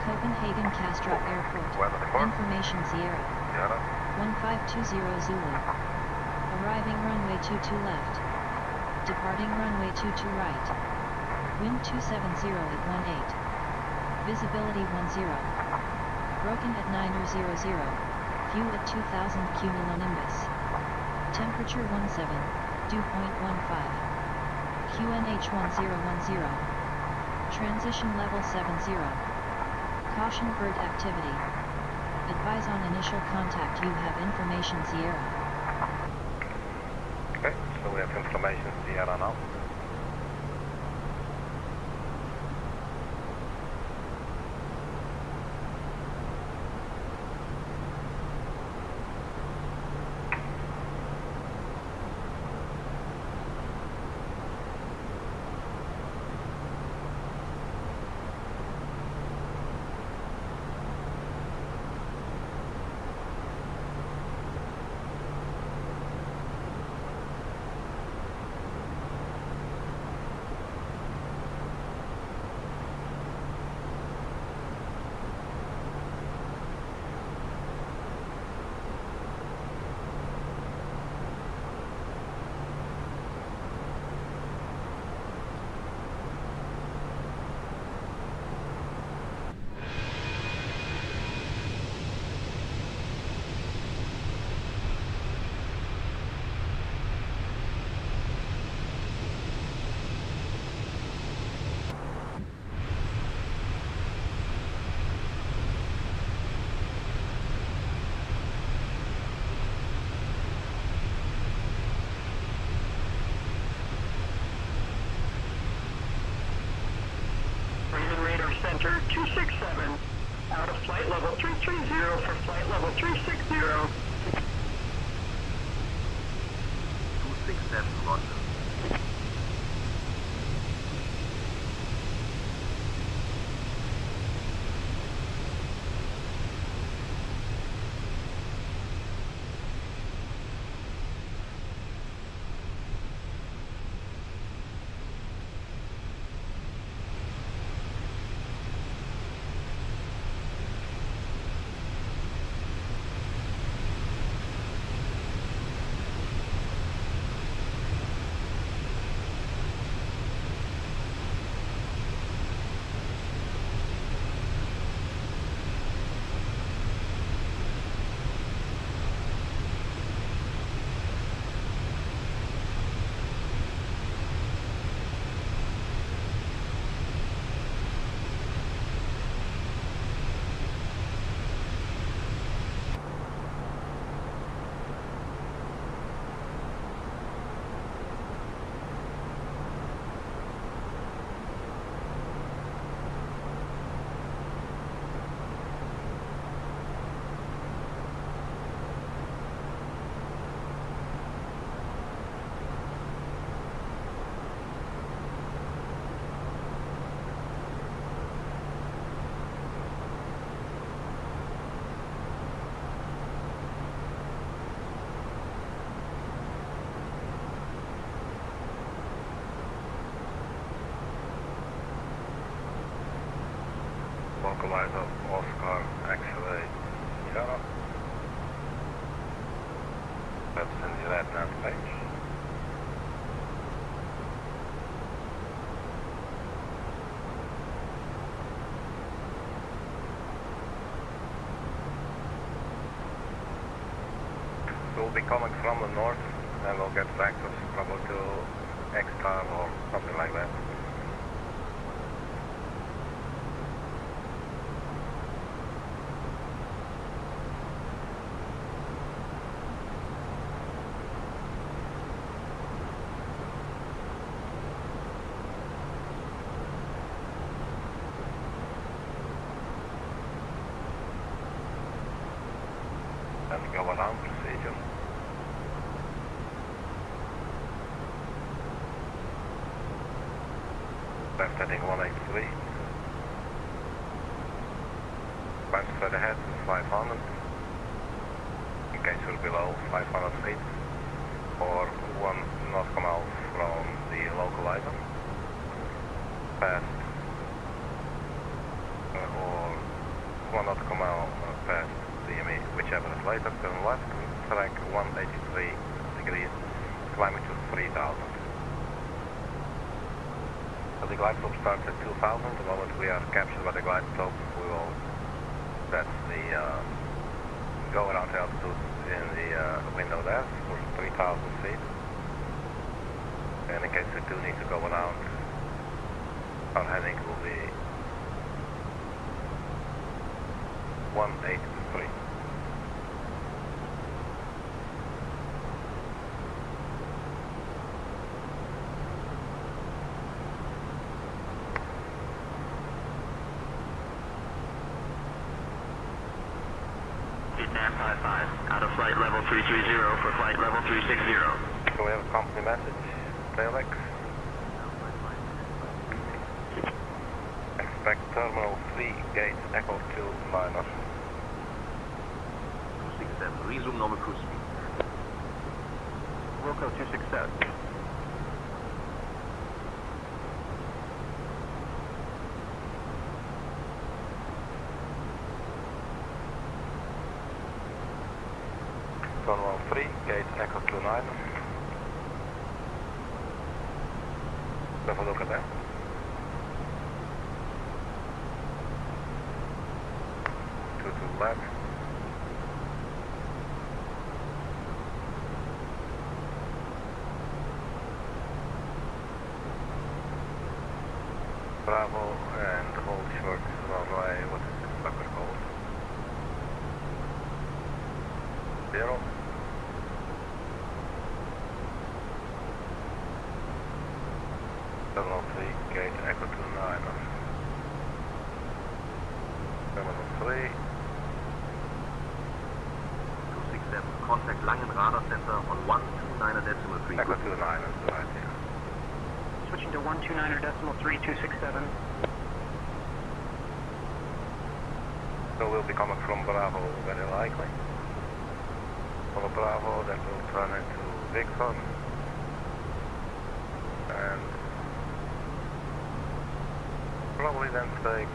Copenhagen Kastrup Airport. Information Sierra. 1520 Zulu. Arriving runway 22 left. Departing runway 22 right. Wind 270 at 18. Visibility 10. Broken at 9000. View at 2000 cumulonimbus. Temperature 17. Dew point 15. QNH 1010. Transition level 70. Caution bird activity. Advise on initial contact. You have information Sierra. Okay, so we have information Sierra now. Center 267, out of flight level 330 for flight level 360. 267, Roger. localizer Oscar X-ray Sierra. That's in the red nav page. We'll be coming from the north and we'll get back to probably to X-Star or something like that. And go around procedure. Left heading 183. Climb straight ahead to 500. In case you're below 500 feet. Or 1 nautical mile from the localizer. Past or 1 nautical mile past DME, whichever is later, turn left, track 183 degrees, climbing to 3000. So the glide slope starts at 2000. The moment we are captured by the glide slope, we will set the go around altitude in the window there for 3000 feet. And in case we do need to go around, our heading will be 183. Vietnam 55, out of flight level 330 for flight level 360. So we have a company message, Fenix. Expect terminal 3, gate echo 2 minus. 267, resume normal cruise speed. Wilco 267. Terminal 3, gate echo 29. Have a look at that. 22 left. Bravo and hold short runway, what is this sucker called? 0. Terminal 3, gate echo 29. Terminal 3. 267, contact Langen Radar Center on 129.3. Echo 29 is right here. Switching to 129.3, 267. So we'll be coming from Bravo very likely. From Bravo, that will turn into VICOT. And probably then take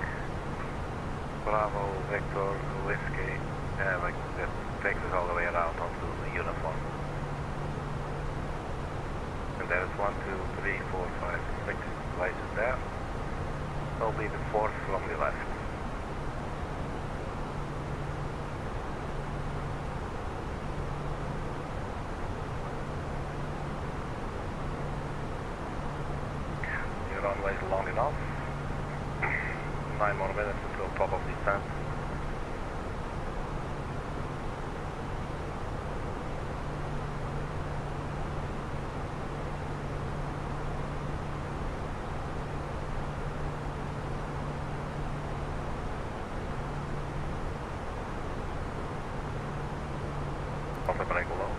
Bravo, Victor, Whiskey, and like that takes us all the way around onto the uniform. And there's 1, 2, 3, 4, 5, 6 places there. That'll be the 4th from the left. Your runway is long enough. 9 more minutes until top of descent. Off the brake below.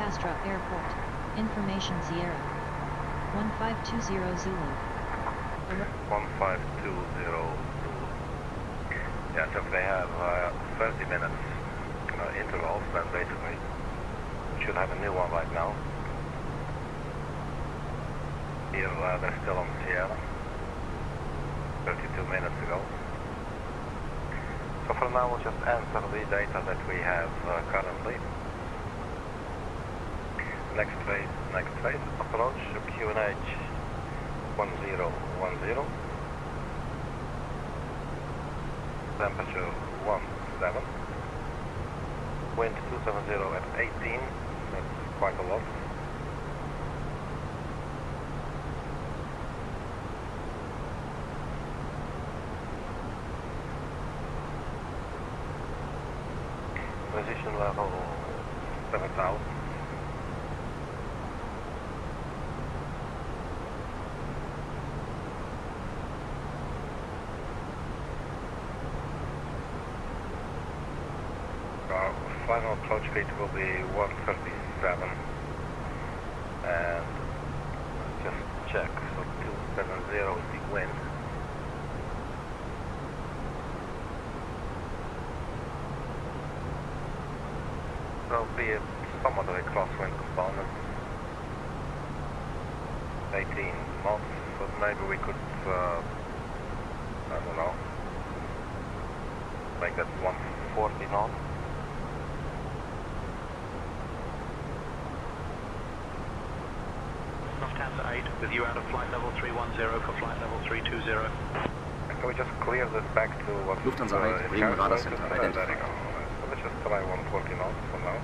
Kastrup Airport. Information Sierra. 1520 Zulu. 1520 Zulu. Yeah, so if they have 30 minutes intervals, then basically we should have a new one right now. Here they're still on Sierra. 32 minutes ago. So for now we'll just answer the data that we have currently. Next phase, approach QNH 1010. Temperature 17. Wind 270 at 18, that's quite a lot. Position level 7,000. Our final approach speed will be 137, and let's just check, so 270 is the wind. There'll be a somewhat of a crosswind component, 18 knots, but maybe we could, I don't know, make that 140 knots. Lufthansa 8 with you out of flight level 310 for flight level 320. Can we just clear this back to what Lufthansa 8, Bremen Radar Center, identified. So let's just try 140 knots for now.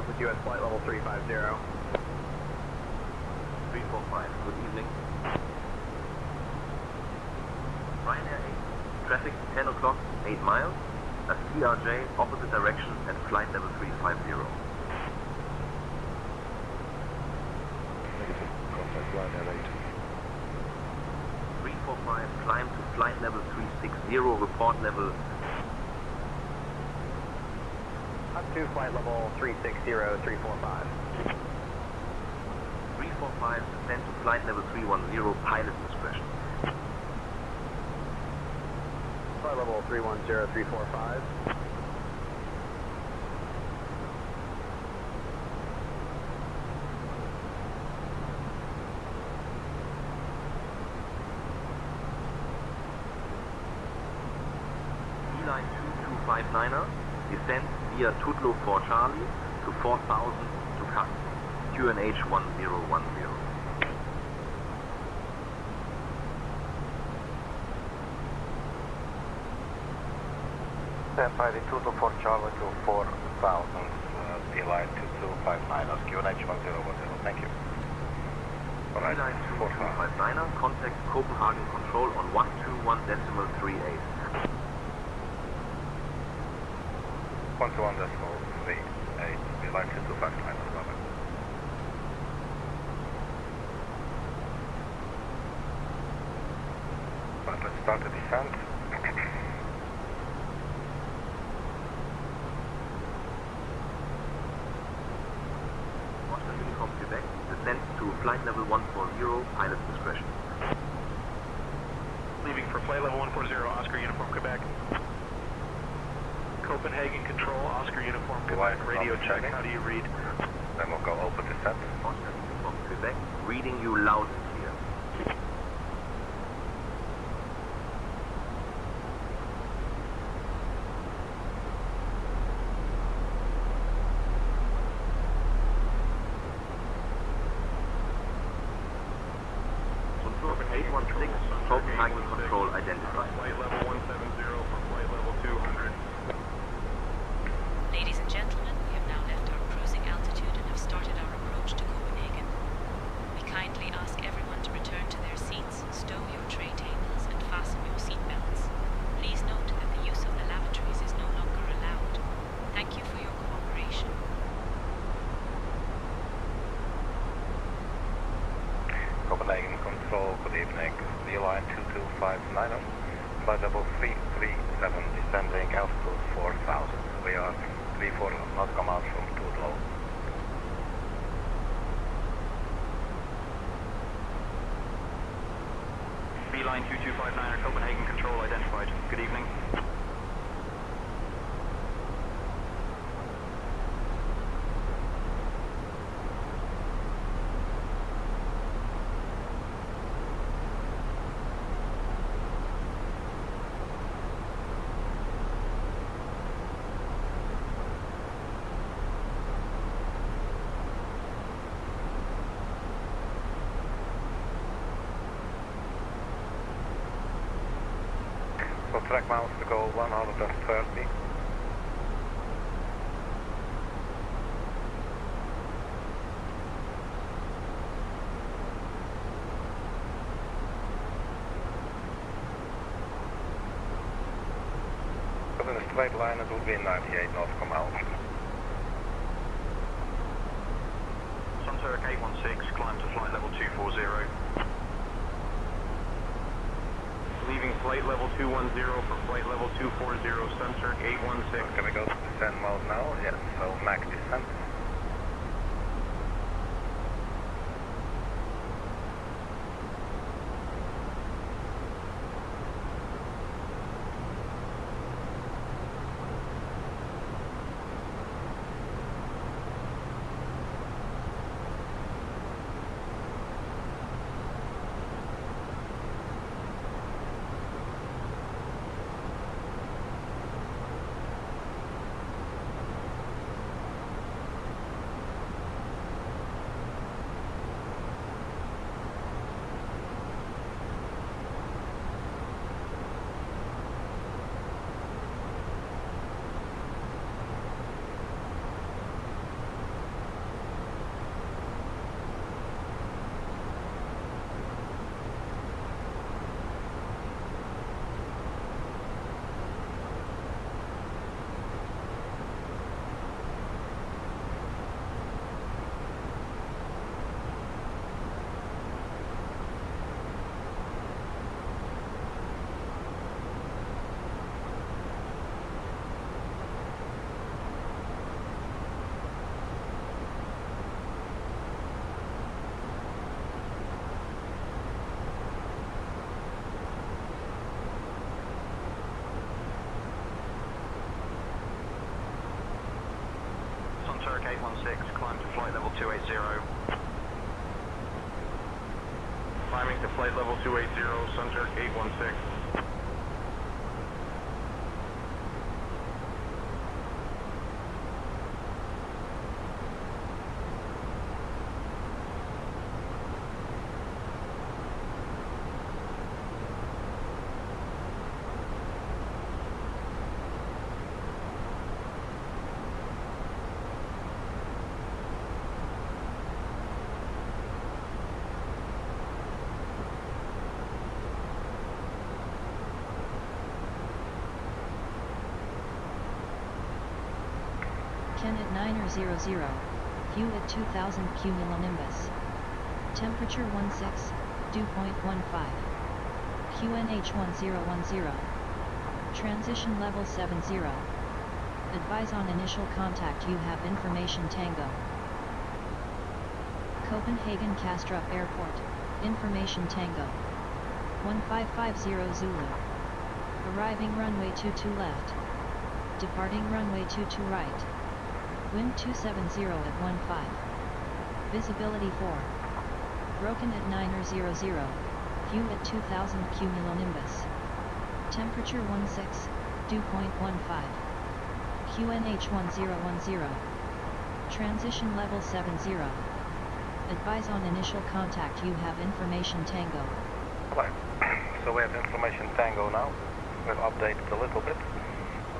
With you at flight level 350. 345, good evening. Ryanair 8, traffic 10 o'clock, 8 miles, a CRJ opposite direction at flight level 350. Negative, contact Ryanair 8. 345, climb to flight level 360, report level. Up to flight level 360, 345. 345, descend to flight level 310, pilot discretion. Flight level 310, 345. Line 2259er, descend via TUDLO for Charlie to 4000 to cut. QNH 1010. Stand by the TUDLO for Charlie to 4000, D-line 2259, QNH 1010, thank you. Alright, D-line 2259er, contact Copenhagen control on 121.38. 121.38, D-line 2259, But let's start the descent. Uniform Quebec, descent to flight level 140, pilot discretion. leaving for flight level 140, Oscar Uniform Quebec. Copenhagen Control, Oscar Uniform Quebec, radio check, how do you read? Then we'll go open descent. Oscar Uniform Quebec, reading you loud and clear. Copenhagen Control identified. Flight level 170 for flight level 200. Ladies and gentlemen, we have now left our cruising altitude and have started our approach to Copenhagen. We kindly ask everyone to return to their seats, stow your tray tables, and fasten your seat belts. Please note that the use of the lavatories is no longer allowed. Thank you for your cooperation. Copenhagen Control, good evening. Airline 2259, flight level 337, descending altitude 4000. We are 34 nautical miles from TUDLO. Beeline 2259, Copenhagen Control identified. Good evening. So track miles to go 130. But in a straight line it will be 98 nautical miles. Sunturk 816, climb to flight level 240. Leaving flight level 210 for flight level 240, Sunturk 816. Can we go to descent mode now? Yes, so max descent. Sunturk 816, climb to flight level 280. Climbing to flight level 280, Sunturk 816. Kenet 900, fuel at 2000 cumulonimbus. Temperature 16, dew point 15. QNH 1010. Transition level 70. Advise on initial contact, you have information Tango. Copenhagen Kastrup Airport, information Tango. 1550 Zulu. Arriving runway 22 left. Departing runway 22 right. Wind 270 at 15. Visibility 4. Broken at 900. View at 2000 cumulonimbus. Temperature 16, dew point 15. QNH 1010. Transition level 70. Advise on initial contact. You have information Tango. Right, so we have information Tango now. We've updated a little bit.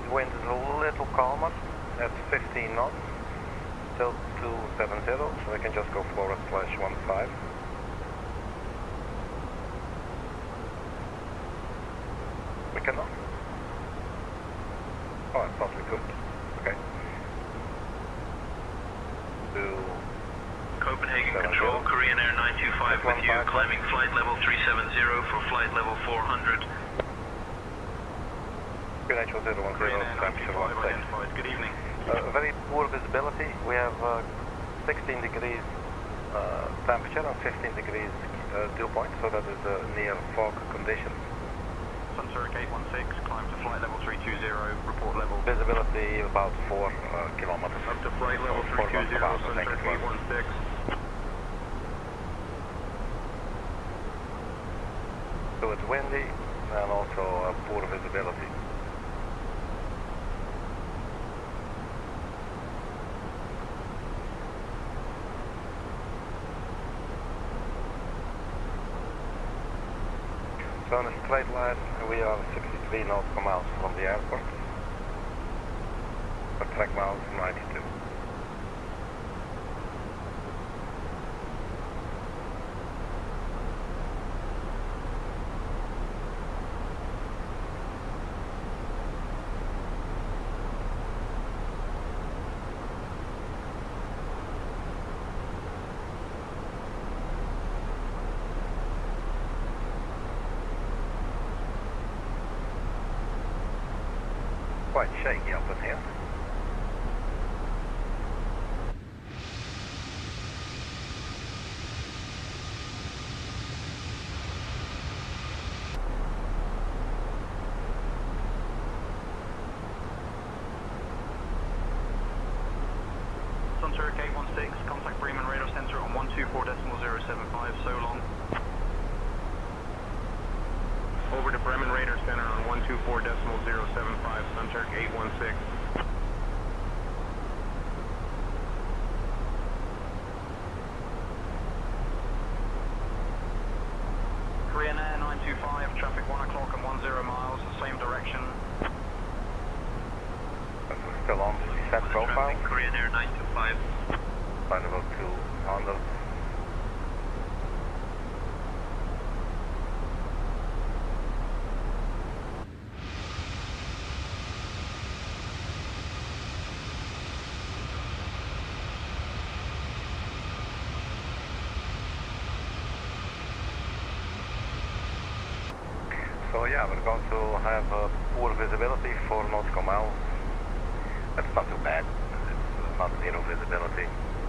The wind is a little calmer at 15 knots. Still 270, so we can just go forward /15. We cannot. Oh, I thought we could. Okay. Copenhagen Control, Korean Air 925 with you, climbing flight level 370 for flight level 400. QNH 1010, temperature 16. Good evening. Very poor visibility. We have 16 degrees temperature and 15 degrees dew point, so that is near fog conditions. Sunsurk 816, climb to flight level 320, report level. Visibility about 4 kilometers. Up to flight level 320, Sunsurk 816. So it's windy and also poor visibility. So on a straight line, we are 63 nautical miles from the airport. Our track miles 92. Quite shaky up in here. Sunsurk 816, contact Bremen radar sensor on 124.075, so long. Over to Bremen Radar Center on 124.075, Sunsurk 816. Korean Air 925, traffic 1 o'clock and 10 miles, the same direction. We're still on the set profile. Korean Air 925. Flight level 200. So yeah, we're going to have poor visibility, 4 nautical miles. That's not too bad. It's not zero visibility.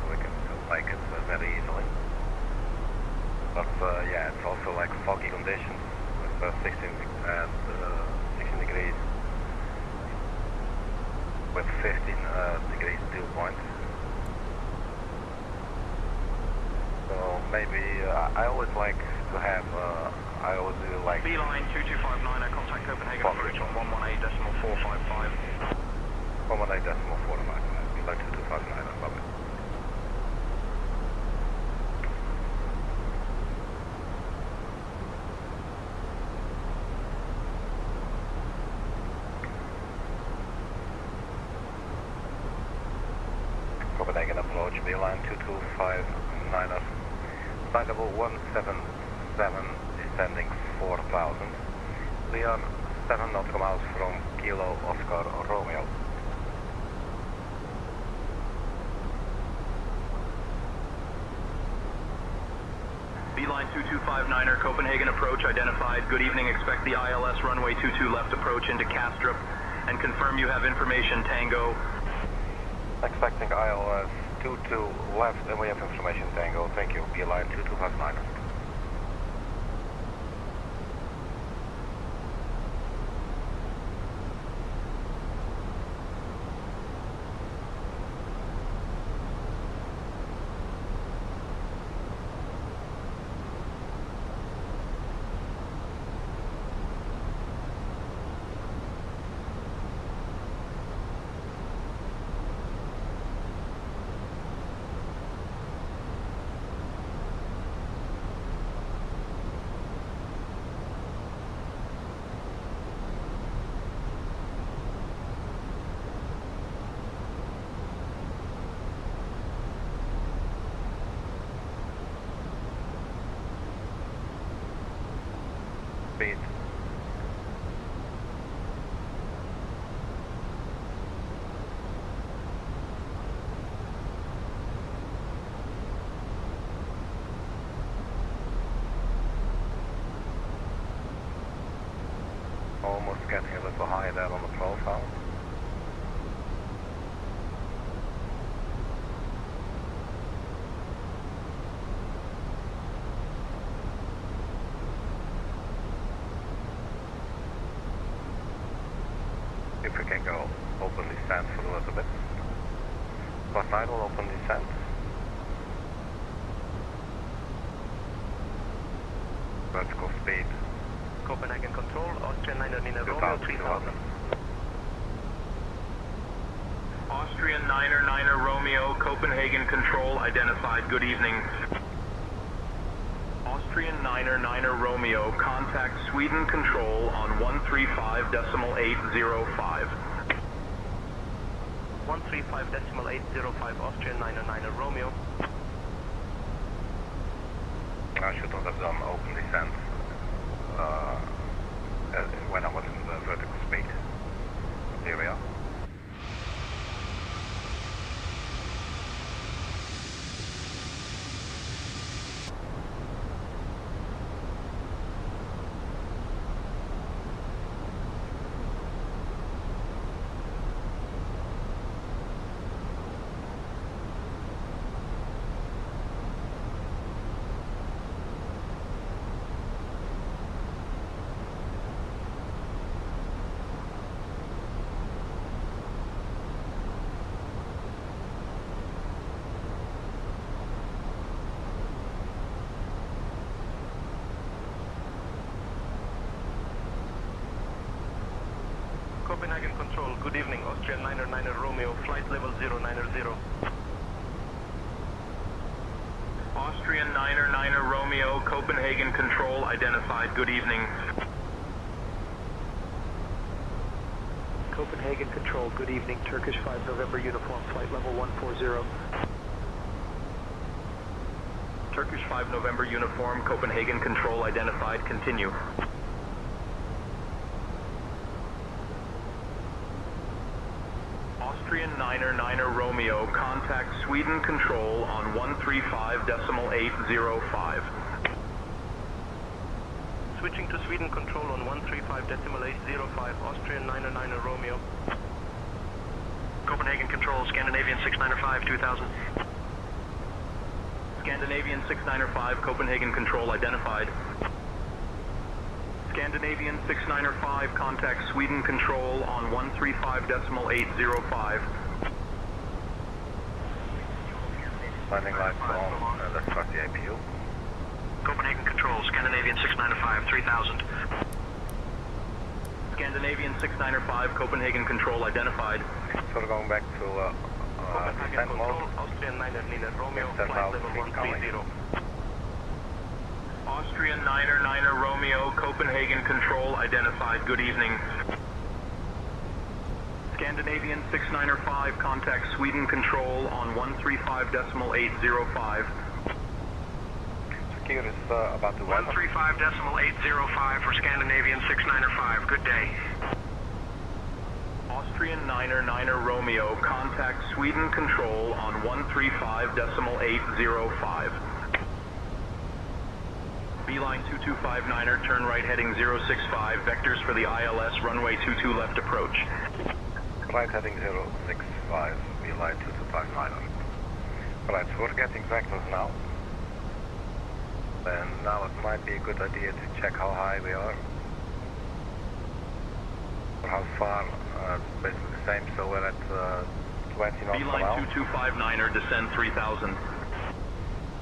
We can still make it very easily. But yeah, it's also like foggy conditions with 16 degrees with 15 degrees dew point. So maybe I always like to have. I always do like. Beeline 2259, contact Copenhagen approach on 118.455. 118.455. Beeline 2259, I love it. Copenhagen approach, Beeline 2259er. Flight level 177. Descending 4,000. We are 7 nautical miles from Kilo Oscar Romeo. Beeline 2259er, Copenhagen approach identified. Good evening, expect the ILS runway 22 left approach into Kastrup and confirm you have information Tango. Expecting ILS 22 left and we have information Tango. Thank you. Beeline 2259er. speed. Almost getting a little high there on the profile. If we can go open descent for a little bit. But I will open descent. Vertical speed. Copenhagen control, Austrian 9er Nina Romeo 3000. Austrian 9er Niner Romeo, Copenhagen control identified. Good evening. Austrian 9er Niner Romeo, contact Sweden control on 135.805. 135.805, Austrian 9er Niner Romeo. I should not have done open descent when I was in the vertical speed. Here we are. Copenhagen control, good evening, Austrian 9er Niner Romeo, flight level 090. Austrian 9er Niner Romeo, Copenhagen control identified. Good evening. Copenhagen control, good evening, Turkish 5 November uniform, flight level 140. Turkish 5 November uniform, Copenhagen control identified. Continue. Austrian 9er Niner Romeo, contact Sweden control on 135.805. Switching to Sweden control on 135.805, Austrian 9er Niner Romeo. Copenhagen control, Scandinavian 695, 2000. Scandinavian 695, Copenhagen control identified. Scandinavian 695, contact Sweden control on 135.805. Landing lights on, let's start the APU. Copenhagen control, Scandinavian 695, 3000. Scandinavian 695, Copenhagen control identified. So we're going back to descent mode. Austrian 9er Nina Romeo, flight level 130. Austrian 9er Niner Romeo, Copenhagen control identified. Good evening. Scandinavian 695, contact Sweden control on 135.805. Secure is about the weather. 135.805 for Scandinavian 695. Good day. Austrian 9er Niner Romeo, contact Sweden control on 135.805. Beeline 2259er, turn right heading 065, vectors for the ILS, runway 22 left approach. Right heading 065, Beeline 2259er. Right, so we're getting vectors now. And now it might be a good idea to check how high we are. Or how far, basically the same, so we're at 20 knots per hour. Beeline 2259er, descend 3000.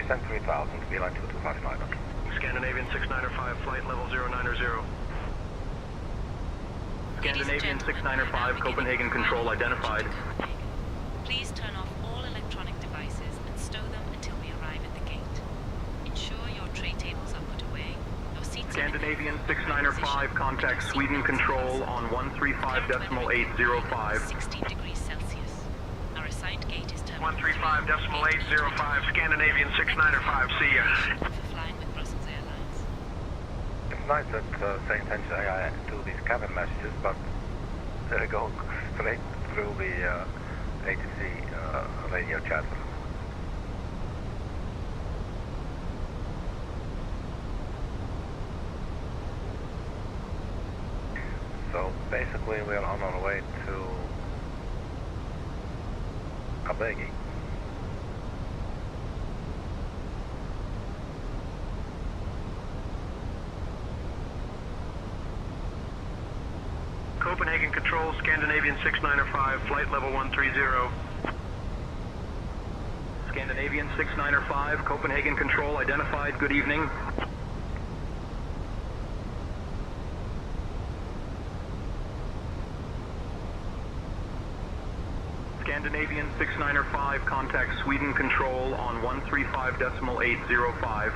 Descend 3000, Beeline 2259er. Scandinavian 695, flight level 090. Scandinavian 695, Copenhagen control identified. Please turn off all electronic devices and stow them until we arrive at the gate. Ensure your tray tables are put away. Your seats Scandinavian 695, contact Sweden control on 135.805. 16 degrees Celsius. Our assigned gate is terminal 135.805, Scandinavian 695, see ya. for flying with Brussels Airlines. nice that saying attention AI to these cabin messages, but they're going straight through the ATC radio chat. So basically we are on our way to Copenhagen. Copenhagen Control, Scandinavian 6905, flight level 130. Scandinavian 6905, Copenhagen Control identified, good evening. Scandinavian 6905, contact Sweden Control on 135.805.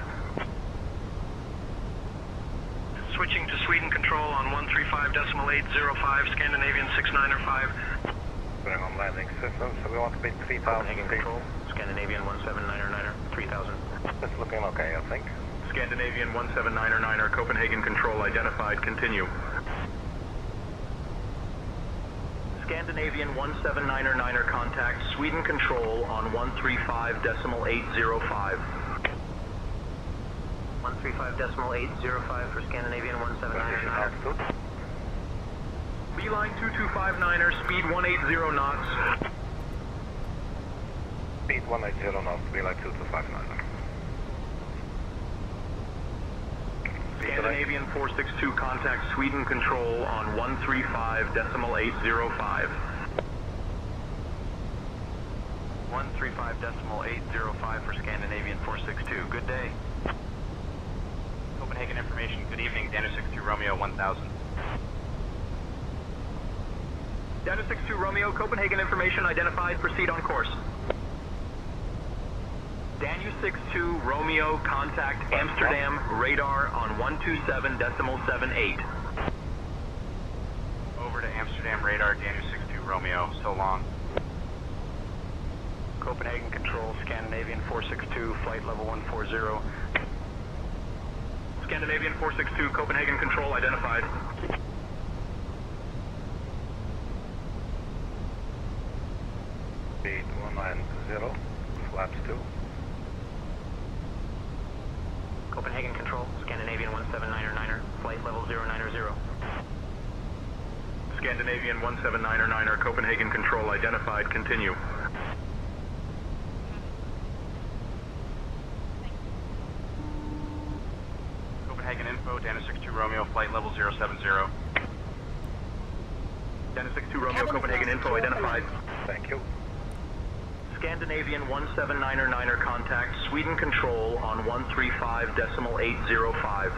Switching to Sweden Control on 135.805, Scandinavian 6905. Bring on landing system, so we want to be 3,000 feet. Control, Scandinavian 179er, 3,000. It's looking okay, I think. Scandinavian 179er, Copenhagen Control identified, continue. Scandinavian 179er, contact Sweden Control on 135.805. 135.805 for Scandinavian 179er. Beeline 2259er, speed 180 knots. Speed 180 knots, Beeline 2259er. Scandinavian 462, contact Sweden Control on 135.805. 135.805 for Scandinavian 462. Good day. Copenhagen information, good evening, Danu 62 Romeo 1000. Danu 62 Romeo, Copenhagen information identified, proceed on course. Danu 62 Romeo, contact Amsterdam, radar on 127.78. Over to Amsterdam radar, Danu 62 Romeo, so long. Copenhagen Control, Scandinavian 462, flight level 140. Scandinavian 462, Copenhagen Control identified. Speed 190, flaps 2. Copenhagen Control, Scandinavian 179er, flight level 090. Scandinavian 179er, Copenhagen Control identified, continue. Copenhagen info, Danu 62 Romeo, flight level 070. Danu 62 Romeo, Copenhagen info identified. Thank you. Scandinavian 179er, contact Sweden Control on 135.805.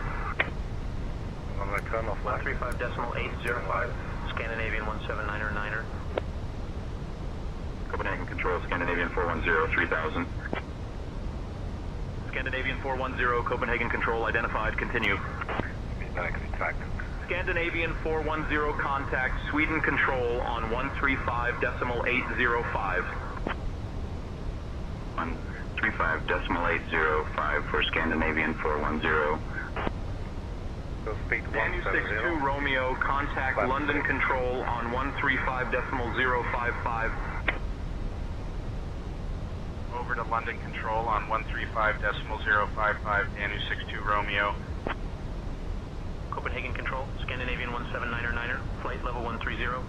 On my turn off line. 135.805, Scandinavian 179er. Copenhagen Control, Scandinavian 410, 3000. Scandinavian 410, Copenhagen Control identified, continue. Back retracted. Scandinavian 410, contact Sweden Control on 135.805. 135.805 for Scandinavian 410. So speed Danu 62 Romeo, contact London Control on 135.055. Over to London Control on 135.055, Danu 62 Romeo. Copenhagen Control, Scandinavian 179er, flight level 130.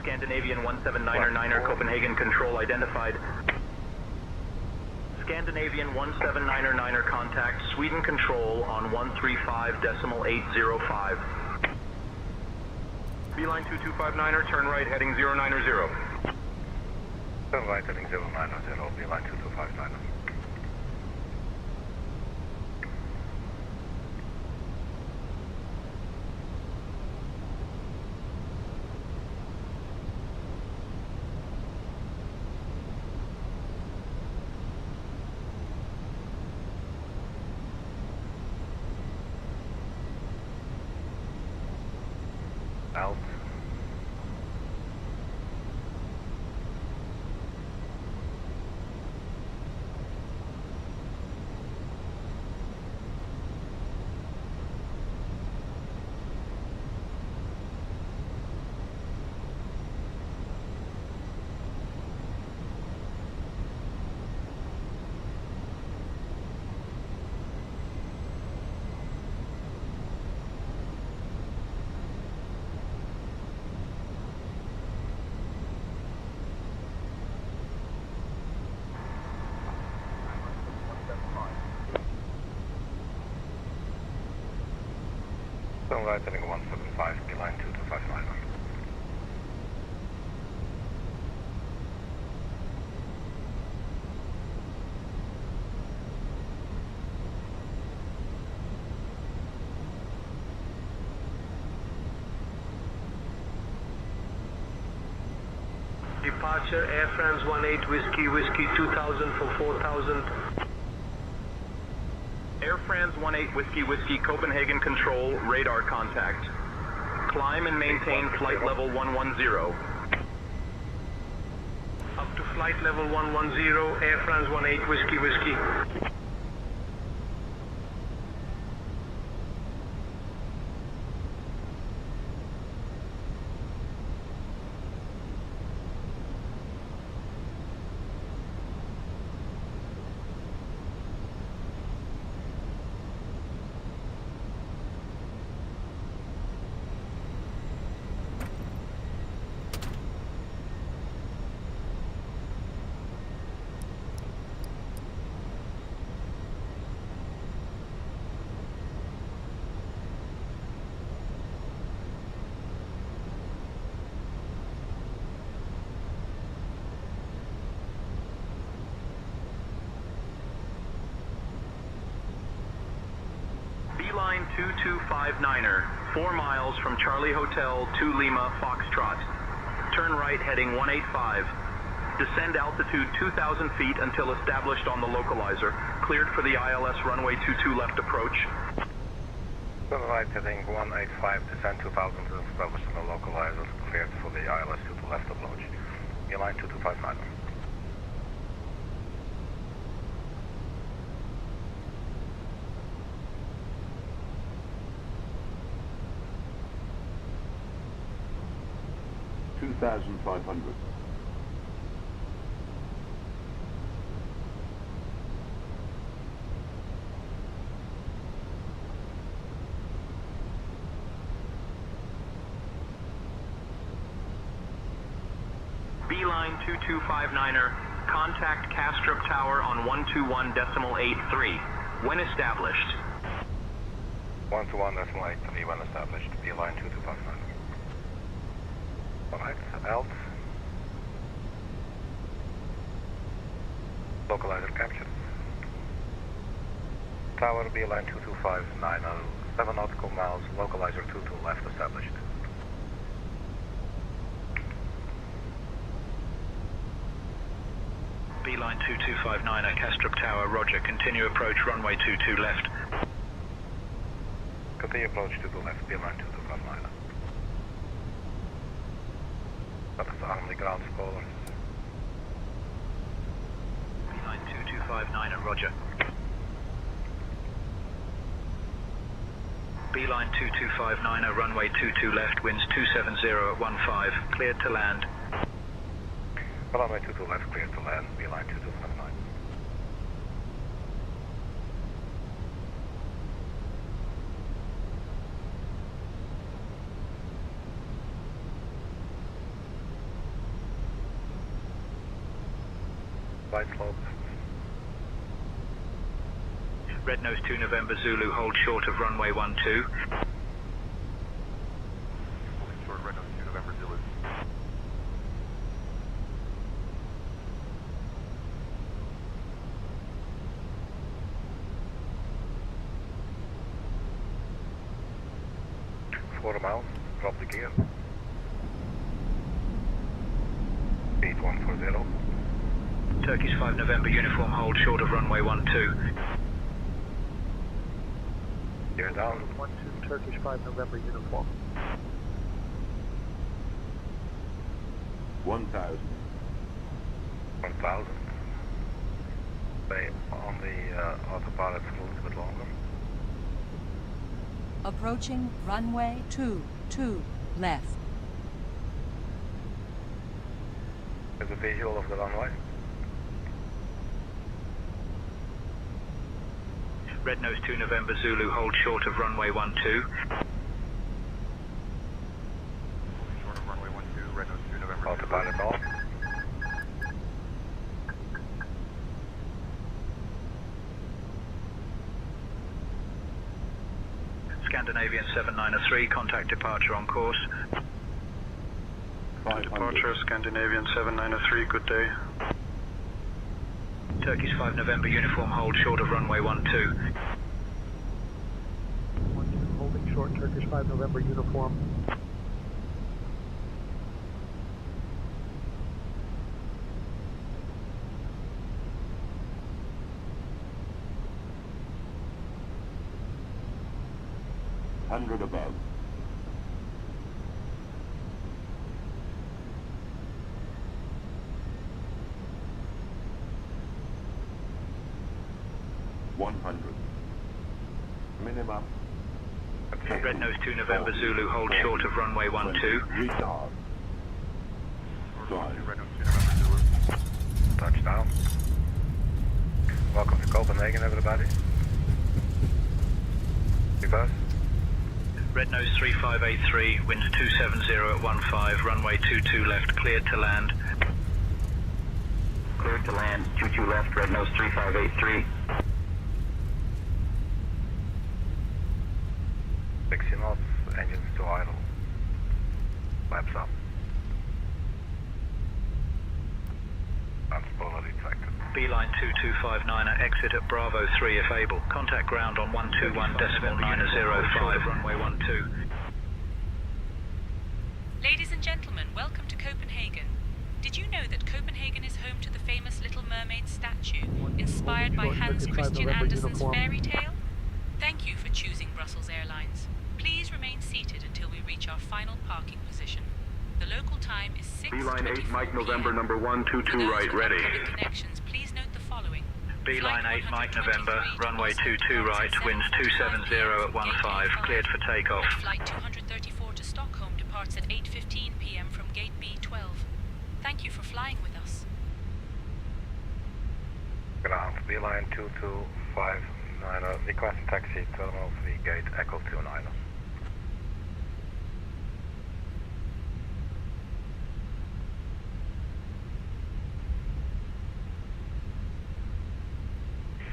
Scandinavian 179er, Copenhagen Control identified. Scandinavian 179er, contact Sweden Control on 135.805. Beeline 2259er, turn right heading 090. Turn right heading 090, Beeline 2259er. Out. right heading 175, beeline 2259. Departure Air France 18 Whiskey Whiskey 2000 for 4000. Air France 18 Whiskey Whiskey Copenhagen Control, radar contact. Climb and maintain flight level 110. Up to flight level 110, Air France 18 Whiskey Whiskey. Beeline 2259er, 4 miles from Charlie Hotel, 2 Lima, Foxtrot. Turn right heading 185. Descend altitude 2,000 feet until established on the localizer. Cleared for the ILS runway 22 left approach. Turn right heading 185, descend 2,000 to establish on the localizer. Cleared for the ILS 22 left approach. Beeline 2259. $2,500. Beeline 2259er, contact Castrop Tower on 121.83. When established. 121.83 when established. Beeline 2259. Alright, alt. Localizer captured. Tower Beeline 22590, 7 nautical miles, localizer 22 left established. Beeline 2259er, Castrop Tower, roger. Continue approach runway 22 left. Continue approach 22 left, Beeline 2259. That is Army ground spoilers. Beeline 2259er, roger. Beeline 2259er, runway 22 left, winds 270 at 15, cleared to land. Runway 22 left, cleared to land, Beeline 2259. Right slope. Red nose 2 November Zulu, hold short of runway 12. Short red nose 2 November Zulu. Quarter mile, drop the gear. Speed 140. Turkish 5 November uniform, hold short of runway 12. Gear down. 12 Turkish 5 November uniform. 1,000. 1,000. Stay on the autopilot for a little bit longer. Approaching runway 22 left. There's a visual of the runway. Red nose 2 November Zulu, hold short of runway 12. Short of runway 12, red nose 2 November. Autopilot off. Scandinavian 793, contact departure on course. Departure, Scandinavian 793, good day. Turkish 5 November uniform, hold short of runway 12. 12, holding short, Turkish 5 November uniform. Hundred above. Minimum. Red Nose 2 November Zulu, hold short of runway 12. Retard. Touchdown. Welcome to Copenhagen, everybody. Reverse. Red Nose 3583, winds 270 at 15, runway 22 left, cleared to land. Cleared to land, 22 left, Red Nose 3583. 60 knots, engines to idle. Flaps up. Transponder detected. Beeline 2259, exit at Bravo 3 if able. Contact ground on 121.905, runway 12. Ladies and gentlemen, welcome to Copenhagen. Did you know that Copenhagen is home to the famous Little Mermaid statue, inspired by Hans Christian Andersen's fairy tale? Thank you for choosing Brussels Airlines. Please remain seated until we reach our final parking position. The local time is 6:24 Beeline 8 Mike November number 122 right, ready. Connections, please note the following. Beeline 8 Mike November, runway 22 right, winds 270 at 15, cleared for takeoff. Flight 234 to Stockholm departs at 8:15 p.m. from gate B12. Thank you for flying with us. Ground, Beeline 2259, request taxi, Terminal 3, gate Echo 29.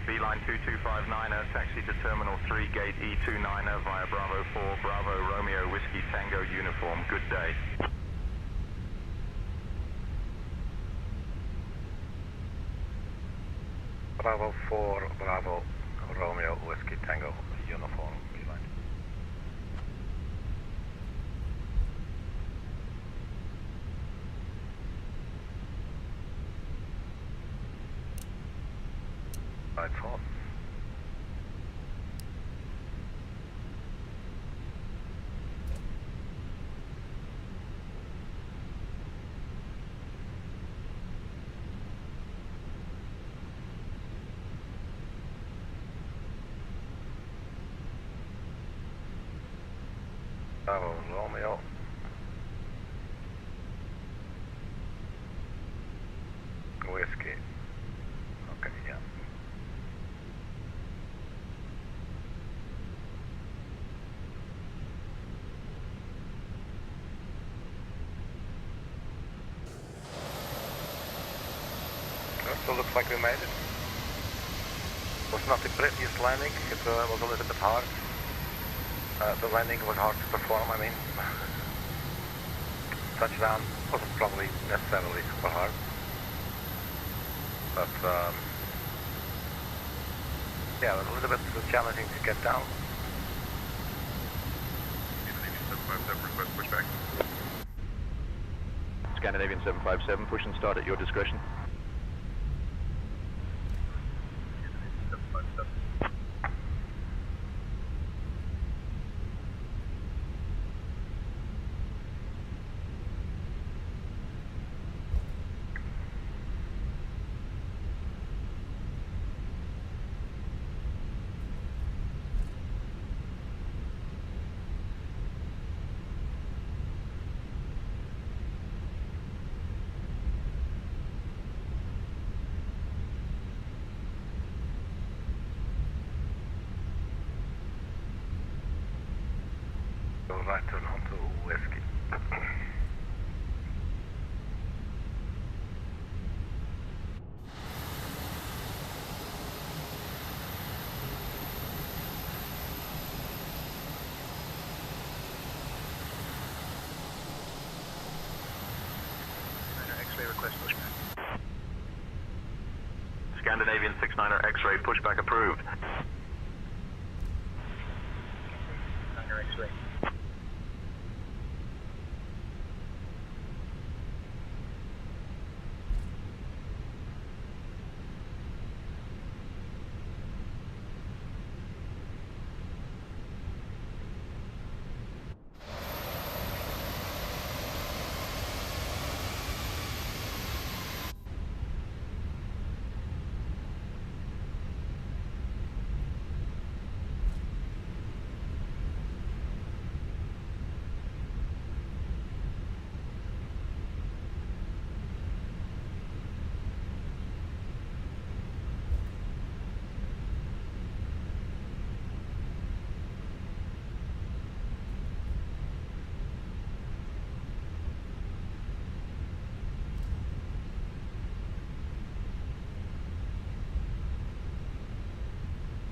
Beeline 2259, taxi to Terminal 3, gate E29 via Bravo 4, Bravo Romeo Whiskey Tango uniform, good day. Bravo 4, Bravo Romeo Whiskey Tango uniform, Beeline. Right four. Bravo Romeo. Whiskey. Okay, yeah. So looks like we made it. Was not the prettiest landing, it was a little bit hard. The landing was hard to perform, I mean. Touchdown wasn't probably necessarily super hard. But yeah, it was a little bit challenging to get down. Request pushback. Scandinavian 757, push and start at your discretion. Right turn on to Whiskey. Scandinavian 69er X-ray, pushback approved. X-ray.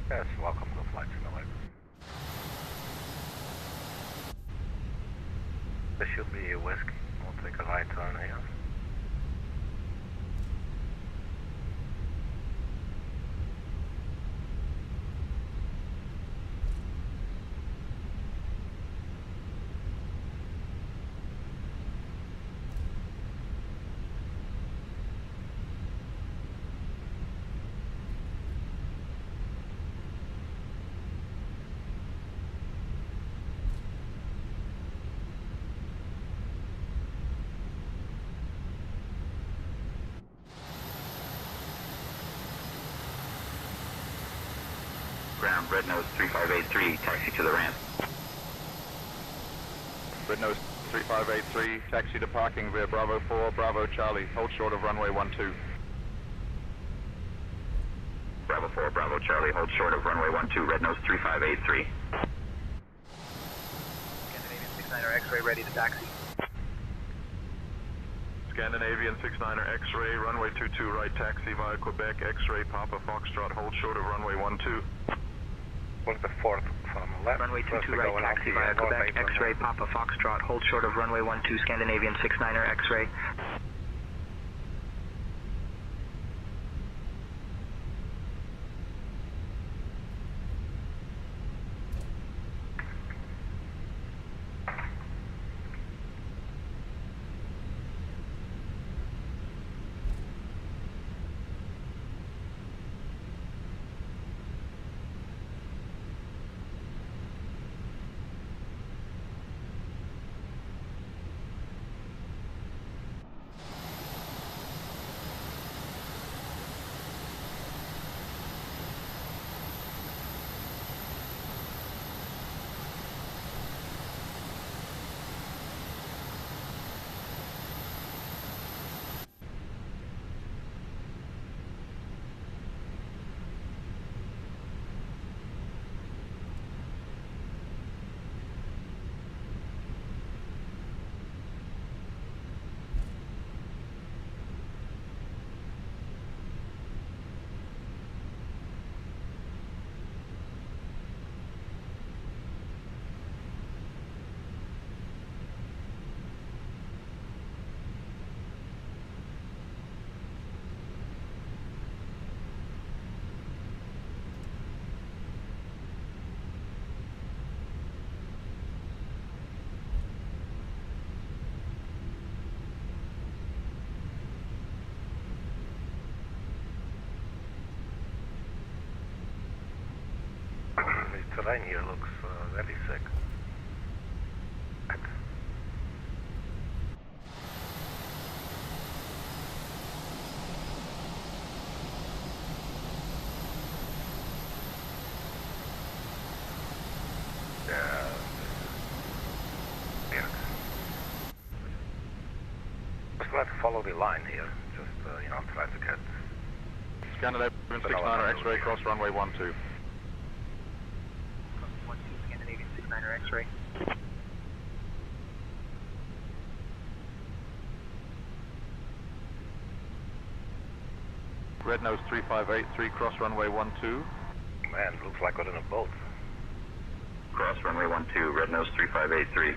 Yes, welcome to Flight Simulator. This should be a whiskey. We'll take a right turn here. Ground, red nose 3583, taxi to the ramp. Red nose 3583, taxi to parking via Bravo 4, Bravo Charlie, hold short of runway 12. Bravo 4, Bravo Charlie, hold short of runway 12, red nose 3583. Scandinavian 69er X-ray ready to taxi. Scandinavian 69er X-ray, runway 22 right, taxi via Quebec, X-ray Papa Foxtrot, hold short of runway 12. What's the fourth from left? Runway 22 right, taxi via Quebec, X-ray Papa Foxtrot, hold short of runway 12, Scandinavian 69er X-ray. The terrain here looks very sick. Just try to follow the line here. Just, try to get... Scandinavian 69er X-ray, cross runway 12. 12, Scandinavian 69er X-ray. Red nose 3583, cross runway 12. Man, looks like we're in a boat. Cross runway 12, red nose 3583.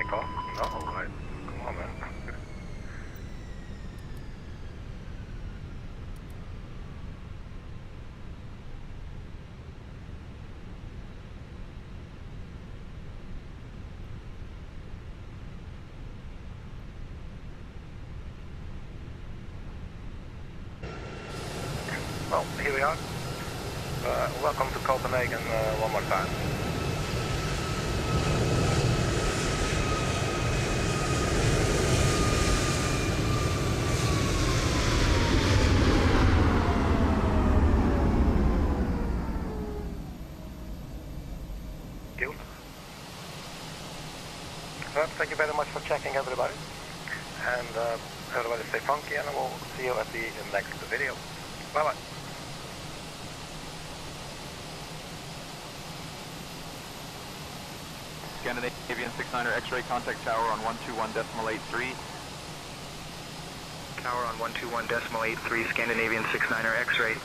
takeoff? No, come on, man. Well, here we are. Welcome to Copenhagen one more time. Thank you very much for checking, everybody. And everybody stay funky, and we'll see you at the next video. Bye-bye. Scandinavian 69er X-ray, contact tower on 121.83. Tower on 121.83, Scandinavian 69er X-ray.